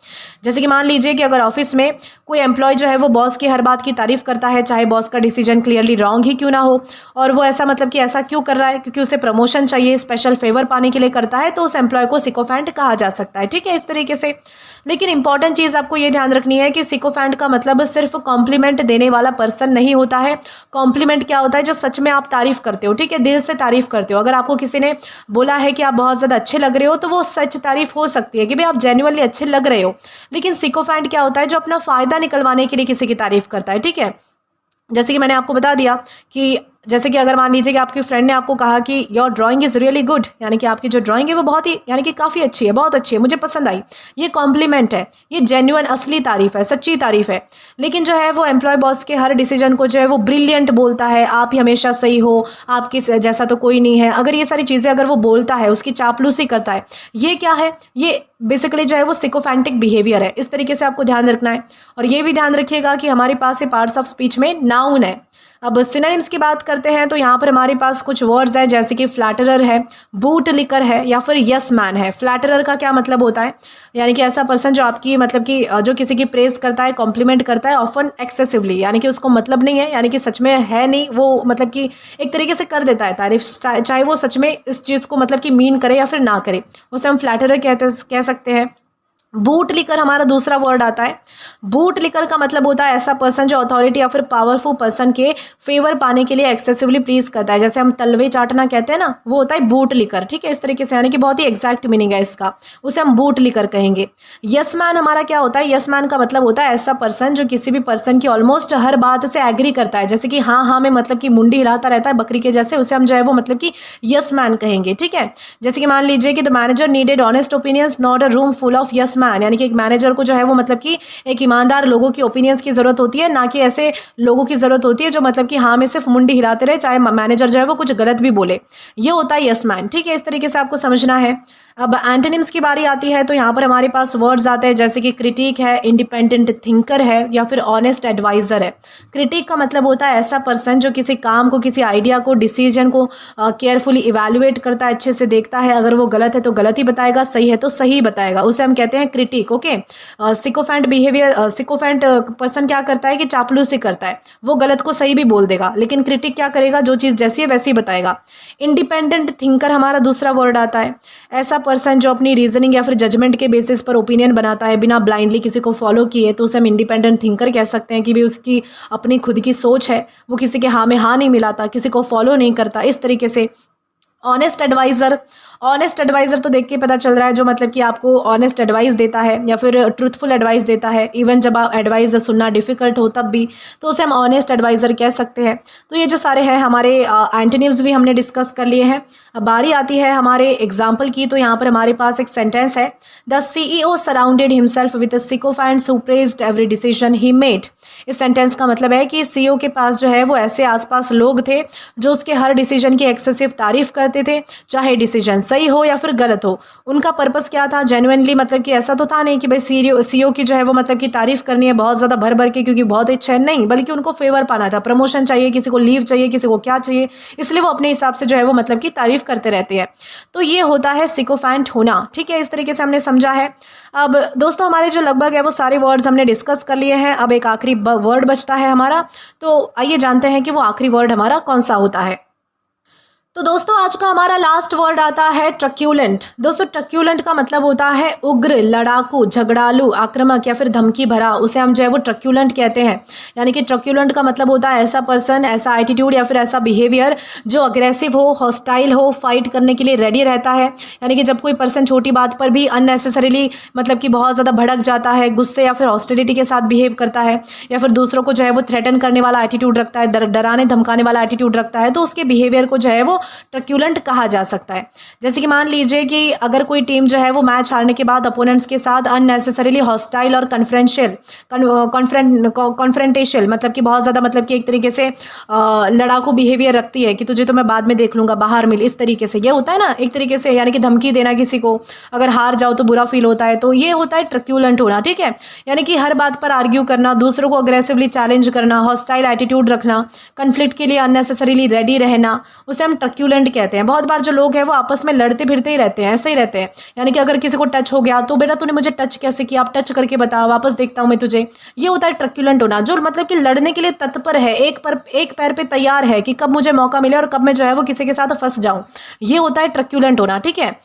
जैसे कि मान लीजिए कि अगर ऑफिस में कोई एम्प्लॉय जो है वो बॉस की हर बात की तारीफ करता है, चाहे बॉस का डिसीजन क्लियरली रॉन्ग ही क्यों ना हो, और वो ऐसा मतलब कि ऐसा क्यों कर रहा है क्योंकि उसे प्रमोशन चाहिए, स्पेशल फेवर पाने के लिए करता है, तो उस एम्प्लॉय को सिकोफेंट कहा जा सकता है, ठीक है, इस तरीके से। लेकिन इंपॉर्टेंट चीज़ आपको ये ध्यान रखनी है कि सिकोफेंट का मतलब सिर्फ कॉम्प्लीमेंट देने वाला पर्सन नहीं होता है। कॉम्प्लीमेंट क्या होता है, जो सच में आप तारीफ करते हो, ठीक है, दिल से तारीफ करते हो। अगर आपको किसी ने बोला है कि आप बहुत ज़्यादा अच्छे लग रहे हो, तो वो सच तारीफ हो सकती है कि भाई आप जेन्युइनली अच्छे लग रहे हो। लेकिन सिकोफेंट क्या होता है, जो अपना फ़ायदा निकलवाने के लिए किसी की तारीफ करता है, ठीक है। जैसे कि मैंने आपको बता दिया कि जैसे कि अगर मान लीजिए कि आपके फ्रेंड ने आपको कहा कि your drawing is really good, यानी कि आपकी जो ड्राइंग है वो बहुत ही यानी कि काफ़ी अच्छी है, बहुत अच्छी है, मुझे पसंद आई, ये कॉम्प्लीमेंट है, ये जेन्युइन असली तारीफ़ है, सच्ची तारीफ़ है। लेकिन जो है वो एम्प्लॉय बॉस के हर डिसीजन को जो है वो ब्रिलियंट बोलता है, आप ही हमेशा सही हो, आपके जैसा तो कोई नहीं है, अगर ये सारी चीज़ें अगर वो बोलता है, उसकी चापलूसी करता है, ये क्या है, ये बेसिकली जो है वो सिकोफेंटिक बिहेवियर है। इस तरीके से आपको ध्यान रखना है। और ये भी ध्यान रखिएगा कि हमारे पास ये पार्ट्स ऑफ स्पीच में नाउन है। अब सिनोनिम्स की बात करते हैं तो यहाँ पर हमारे पास कुछ वर्ड्स हैं, जैसे कि फ्लैटरर है, बूट लिकर है, या फिर यस मैन है। फ्लैटरर का क्या मतलब होता है, यानी कि ऐसा पर्सन जो आपकी मतलब कि जो किसी की प्रेज करता है, कॉम्प्लीमेंट करता है ऑफन एक्सेसिवली, यानी कि उसको मतलब नहीं है, यानी कि सच में है नहीं, वो मतलब कि एक तरीके से कर देता है तारीफ, चाहे वो सच में इस चीज़ को मतलब कि मीन करे या फिर ना करे, उसे हम फ्लैटरर कह सकते हैं। बूट लिकर हमारा दूसरा वर्ड आता है। बूट लिकर का मतलब होता है ऐसा पर्सन जो अथॉरिटी या फिर पावरफुल पर्सन के फेवर पाने के लिए एक्सेसिवली प्लीज करता है, जैसे हम तलवे चाटना कहते हैं ना, वो होता है बूट लिकर, ठीक है, इस तरीके से, यानी कि बहुत ही एग्जैक्ट मीनिंग है इसका, उसे हम बूट लिकर कहेंगे। यस मैन हमारा क्या होता है, यस मैन का मतलब होता है ऐसा पर्सन जो किसी भी पर्सन की ऑलमोस्ट हर बात से एग्री करता है, जैसे कि हाँ हाँ में मतलब कि मुंडी हिलाता रहता है बकरी के जैसे, उसे हम जो है वो मतलब कि यस मैन कहेंगे, ठीक है। जैसे कि मान लीजिए कि the manager needed honest opinions not a room full of yes man, यानी कि एक मैनेजर को जो है वो मतलब कि एक ईमानदार लोगों की ओपिनियंस की जरूरत होती है, ना कि ऐसे लोगों की जरूरत होती है जो मतलब कि हाँ में सिर्फ मुंडी हिलाते रहे, चाहे मैनेजर जो है वो कुछ गलत भी बोले, ये होता है यस मैन, ठीक है। इस तरीके से आपको समझना है। अब एंटोनिम्स की बारी आती है तो यहाँ पर हमारे पास वर्ड्स आते हैं, जैसे कि क्रिटिक है, इंडिपेंडेंट थिंकर है, या फिर ऑनेस्ट एडवाइजर है। क्रिटिक का मतलब होता है ऐसा पर्सन जो किसी काम को, किसी आइडिया को, डिसीजन को केयरफुली इवैल्यूएट करता है, अच्छे से देखता है, अगर वो गलत है तो गलत ही बताएगा, सही है तो सही बताएगा, उसे हम कहते हैं क्रिटिक, ओके। सिकोफेंट बिहेवियर, सिकोफेंट पर्सन क्या करता है कि चापलूसी करता है, वो गलत को सही भी बोल देगा, लेकिन क्रिटिक क्या करेगा, जो चीज़ जैसी है वैसी बताएगा। इंडिपेंडेंट थिंकर हमारा दूसरा वर्ड आता है, ऐसा पर्सन जो अपनी रीजनिंग या फिर जजमेंट के बेसिस पर ओपिनियन बनाता है, बिना ब्लाइंडली किसी को फॉलो किए, तो उसे हम इंडिपेंडेंट थिंकर कह सकते हैं कि भी उसकी अपनी खुद की सोच है, वो किसी के हाँ में हाँ नहीं मिलाता, किसी को फॉलो नहीं करता, इस तरीके से। ऑनेस्ट एडवाइज़र, ऑनेस्ट एडवाइज़र तो देख के पता चल रहा है जो मतलब कि आपको ऑनेस्ट एडवाइस देता है या फिर ट्रूथफुल एडवाइस देता है, इवन जब आप एडवाइस सुनना डिफ़िकल्ट हो तब भी, तो उसे हम ऑनेस्ट एडवाइज़र कह सकते हैं। तो ये जो सारे हैं हमारे एंटोनिम्स भी हमने डिस्कस कर लिए हैं। अब बारी आती है हमारे एग्जाम्पल की, तो यहाँ पर हमारे पास एक सेंटेंस है, the CEO surrounded himself with sycophants who praised every decision he made. इस सेंटेंस का मतलब है कि CEO के पास जो है वो ऐसे आसपास लोग थे जो उसके हर डिसीजन की एक्सेसिव तारीफ करते थे, चाहे डिसीजन सही हो या फिर गलत हो। उनका पर्पस क्या था, जेन्युइनली, मतलब कि ऐसा तो था नहीं कि भाई CEO की जो है वो मतलब कि तारीफ करनी है बहुत ज़्यादा भर भर के क्योंकि बहुत अच्छा है, नहीं, बल्कि उनको फेवर पाना था, प्रमोशन चाहिए, किसी को लीव चाहिए, किसी को क्या चाहिए, इसलिए वो अपने हिसाब से जो है वो मतलब कि तारीफ करते रहते हैं। तो ये होता है सिकोफेंट होना, ठीक है, इस तरीके से हमने समझा है। अब दोस्तों हमारे जो लगभग है वो सारे वर्ड्स हमने डिस्कस कर लिए हैं। अब एक आखिरी वर्ड बचता है हमारा, तो आइए जानते हैं कि वो आखिरी वर्ड हमारा कौन सा होता है। तो दोस्तों आज का हमारा लास्ट वर्ड आता है ट्रक्यूलेंट। दोस्तों ट्रक्यूलेंट का मतलब होता है उग्र, लड़ाकू, झगड़ालू, आक्रामक या फिर धमकी भरा, उसे हम जो है वो ट्रक्यूलेंट कहते हैं। यानी कि ट्रक्यूलेंट का मतलब होता है ऐसा पर्सन, ऐसा एटीट्यूड या फिर ऐसा बिहेवियर जो अग्रेसिव हो, हॉस्टाइल हो, फाइट करने के लिए रेडी रहता है। यानी कि जब कोई पर्सन छोटी बात पर भी अननेसेसरीली मतलब कि बहुत ज़्यादा भड़क जाता है, गुस्से या फिर हॉस्टिलिटी के साथ बिहेव करता है, या फिर दूसरों को जो है वो थ्रेटन करने वाला एटीट्यूड रखता है, डराने धमकाने वाला एटीट्यूड रखता है, तो उसके बिहेवियर को जो है वो ट्रक्यूलेंट कहा जा सकता है। जैसे कि मान लीजिए कि अगर कोई टीम जो है वो मैच हारने के बाद अपोनेंट्स के साथ अननेसेसरीली हॉस्टाइल और कॉन्फ्रेंटेशियल मतलब कि बहुत ज़्यादा मतलब कि एक तरीके से लड़ाकू बिहेवियर रखती है कि तुझे तो मैं बाद में देख लूँगा, बाहर मिल, इस तरीके से, ये होता है ना एक तरीके से, यानी कि धमकी देना किसी को, अगर हार जाओ तो बुरा फील होता है, तो ये होता है ट्रक्यूलेंट होना, ठीक है। यानी कि हर बात पर आर्ग्यू करना, दूसरों को अग्रेसिवली चैलेंज करना, हॉस्टाइल एटीट्यूड रखना, कन्फ्लिक्ट के लिए अननेसेसरीली रेडी रहना, उसे हम ट्रक्यूलेंट कहते हैं। बहुत बार जो लोग हैं वो आपस में लड़ते फिरते ही रहते हैं, ऐसे ही रहते हैं। यानी कि अगर किसी को टच हो गया तो बेटा तूने मुझे टच कैसे किया, आप टच करके बता, वापस देखता हूं मैं तुझे, ये होता है ट्रक्यूलेंट होना, जो मतलब कि लड़ने के लिए तत्पर है, एक पैर पे तैयार है कि कब मुझे मौका मिले और कब मैं जो है वो किसी के साथ फंस जाऊं, ये होता है ट्रक्यूलेंट होना, ठीक है।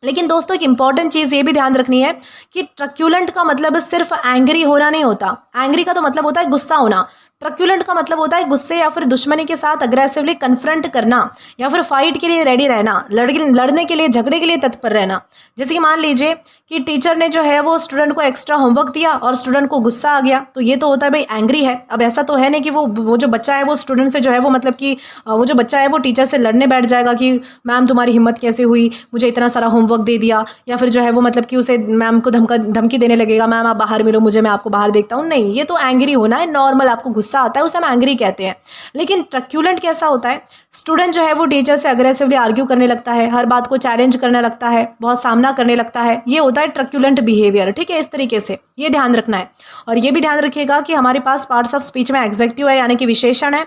लेकिन दोस्तों एक इंपॉर्टेंट चीज़ ये भी ध्यान रखनी है कि ट्रक्यूलेंट का मतलब सिर्फ एंग्री होना नहीं होता। एंग्री का तो मतलब होता है गुस्सा होना, ट्रक्यूलेंट का मतलब होता है गुस्से या फिर दुश्मनी के साथ अग्रेसिवली कन्फ्रंट करना या फिर फाइट के लिए रेडी रहना, लड़ने के लिए, झगड़े के लिए तत्पर रहना। जैसे कि मान लीजिए कि टीचर ने जो है वो स्टूडेंट को एक्स्ट्रा होमवर्क दिया और स्टूडेंट को गुस्सा आ गया, तो ये तो होता है भाई एंग्री है। अब ऐसा तो है नहीं कि वो जो बच्चा है वो स्टूडेंट से जो है वो मतलब कि वो जो बच्चा है वो टीचर से लड़ने बैठ जाएगा कि मैम तुम्हारी हिम्मत कैसे हुई, मुझे इतना सारा होमवर्क दे दिया, या फिर जो है वो मतलब कि उसे मैम को धमकी देने लगेगा, मैम आप बाहर मिलो मुझे, मैं आपको बाहर देखता हूँ। नहीं, ये तो एंग्री होना है, नॉर्मल आपको गुस्सा आता है उसे हम एंग्री कहते हैं। लेकिन ट्रक्यूलेंट कैसा होता है, स्टूडेंट जो है वो टीचर से अग्रेसिवली आर्ग्यू करने लगता है, हर बात को चैलेंज करने लगता है, बहुत सामना करने लगता है, ये होता है ट्रक्यूलेंट बिहेवियर। ठीक है, इस तरीके से ये ध्यान रखना है। और ये भी ध्यान रखिएगा कि हमारे पास पार्ट्स ऑफ स्पीच में एग्जेक्टिव है यानी कि विशेषण है।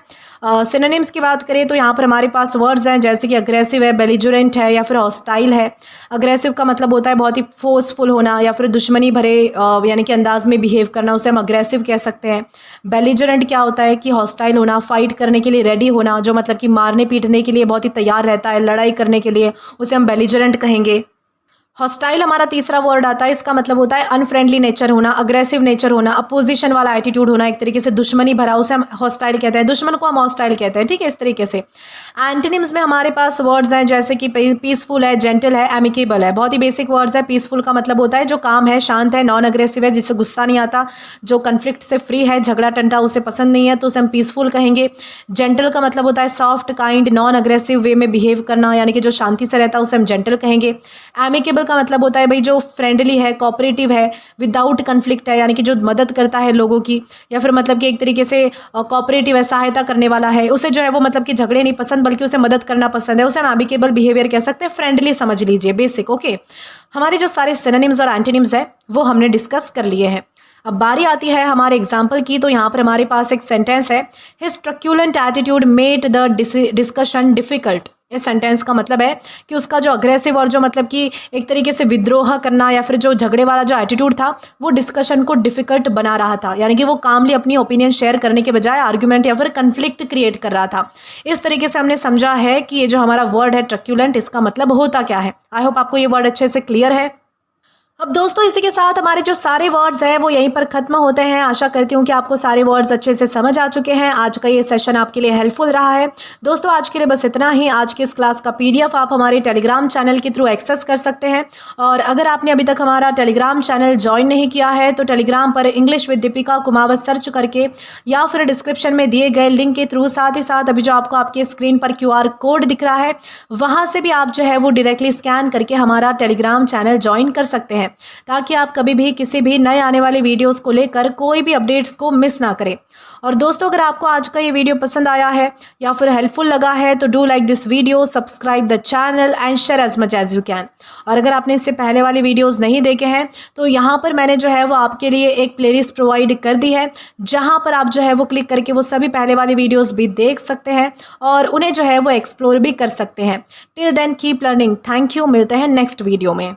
सिनोनिम्स की बात करें तो यहाँ पर हमारे पास वर्ड्स हैं जैसे कि अग्रेसिव है, बेलिजुरेंट है या फिर हॉस्टाइल है। अग्रेसिव का मतलब होता है बहुत ही फोर्सफुल होना या फिर दुश्मनी भरे यानी कि अंदाज में बिहेव करना, उसे हम अग्रेसिव कह सकते हैं। बेलिजुरेंट क्या होता है कि हॉस्टाइल होना, फाइट करने के लिए रेडी होना, जो मतलब कि मारने पीटने के लिए बहुत ही तैयार रहता है, लड़ाई करने के लिए, उसे हम बेलिजुरेंट कहेंगे। हॉस्टाइल हमारा तीसरा वर्ड आता है, इसका मतलब होता है अनफ्रेंडली नेचर होना, अग्रेसिव नेचर होना, अपोजिशन वाला एटीट्यूड होना, एक तरीके से दुश्मनी भरा, उसे हम हॉस्टाइल कहते हैं, दुश्मन को हम हॉस्टाइल कहते हैं। ठीक है, इस तरीके से। एंटोनिम्स में हमारे पास वर्ड्स हैं जैसे कि पीसफुल है, जेंटल है, एमिकेबल है। बहुत ही बेसिक वर्ड्स है। पीसफुल का मतलब होता है जो काम है, शांत है, नॉन अग्रेसिव है, जिससे गुस्सा नहीं आता, जो कन्फ्लिक्ट से फ्री है, झगड़ा टंटा उसे पसंद नहीं है, तो उसे हम पीसफुल कहेंगे। जेंटल का मतलब होता है सॉफ्ट, काइंड, नॉन अग्रेसिव वे में बिहेव करना, यानी कि जो शांति से रहता है उसे हम जेंटल कहेंगे। एमिकेबल का मतलब होता है भाई जो फ्रेंडली है, कोऑपरेटिव है, विदाउट कन्फ्लिक्ट है, यानी कि जो मदद करता है लोगों की, या फिर मतलब कि एक तरीके से कोऑपरेटिव है, सहायता करने वाला है, उसे जो है वो मतलब कि झगड़े नहीं पसंद बल्कि उसे मदद करना पसंद है, उसे हम एमिकेबल बिहेवियर कह सकते हैं। फ्रेंडली समझ लीजिए, बेसिक। ओके, हमारे जो सारे सिनोनिम्स और एंटोनिम्स है वो हमने डिस्कस कर लिए हैं। अब बारी आती है हमारे एग्जाम्पल की। तो यहाँ पर हमारे पास एक सेंटेंस है, his ट्रक्यूलेंट attitude made the discussion difficult. इस सेंटेंस का मतलब है कि उसका जो अग्रेसिव और जो मतलब कि एक तरीके से विद्रोह करना या फिर जो झगड़े वाला जो एटीट्यूड था वो डिस्कशन को डिफिकल्ट बना रहा था, यानी कि वो कामली अपनी ओपिनियन शेयर करने के बजाय आर्गुमेंट या फिर कन्फ्लिक्ट क्रिएट कर रहा था। इस तरीके से हमने समझा है कि ये जो हमारा वर्ड है ट्रक्यूलेंट, इसका मतलब होता क्या है। आई होप आपको ये वर्ड अच्छे से क्लियर है। अब दोस्तों इसी के साथ हमारे जो सारे वर्ड्स हैं वो यहीं पर ख़त्म होते हैं। आशा करती हूँ कि आपको सारे वर्ड्स अच्छे से समझ आ चुके हैं। आज का ये सेशन आपके लिए हेल्पफुल रहा है। दोस्तों आज के लिए बस इतना ही। आज की इस क्लास का PDF आप हमारे टेलीग्राम चैनल के थ्रू एक्सेस कर सकते हैं। और अगर आपने अभी तक हमारा टेलीग्राम चैनल ज्वाइन नहीं किया है तो टेलीग्राम पर English with Deepika Kumawat search करके या फिर डिस्क्रिप्शन में दिए गए लिंक के थ्रू, साथ ही साथ अभी जो आपको आपके स्क्रीन पर QR कोड दिख रहा है वहाँ से भी आप जो है वो डायरेक्टली स्कैन करके हमारा टेलीग्राम चैनल ज्वाइन कर सकते हैं, ताकि आप कभी भी किसी भी नए आने वाले वीडियोस को लेकर कोई भी अपडेट्स को मिस ना करें। और दोस्तों अगर आपको आज का ये वीडियो पसंद आया है या फिर हेल्पफुल लगा है तो do like this video, subscribe the channel and share as much as you can. और अगर आपने इससे पहले वाले वीडियोस नहीं देखे हैं तो यहाँ पर मैंने जो है वो आपके लिए एक प्लेलिस्ट प्रोवाइड कर दी है, जहाँ पर आप जो है वो क्लिक करके वो सभी पहले वाले वीडियोज़ भी देख सकते हैं और उन्हें जो है वो एक्सप्लोर भी कर सकते हैं। Till then keep learning. Thank you. मिलते हैं नेक्स्ट वीडियो में।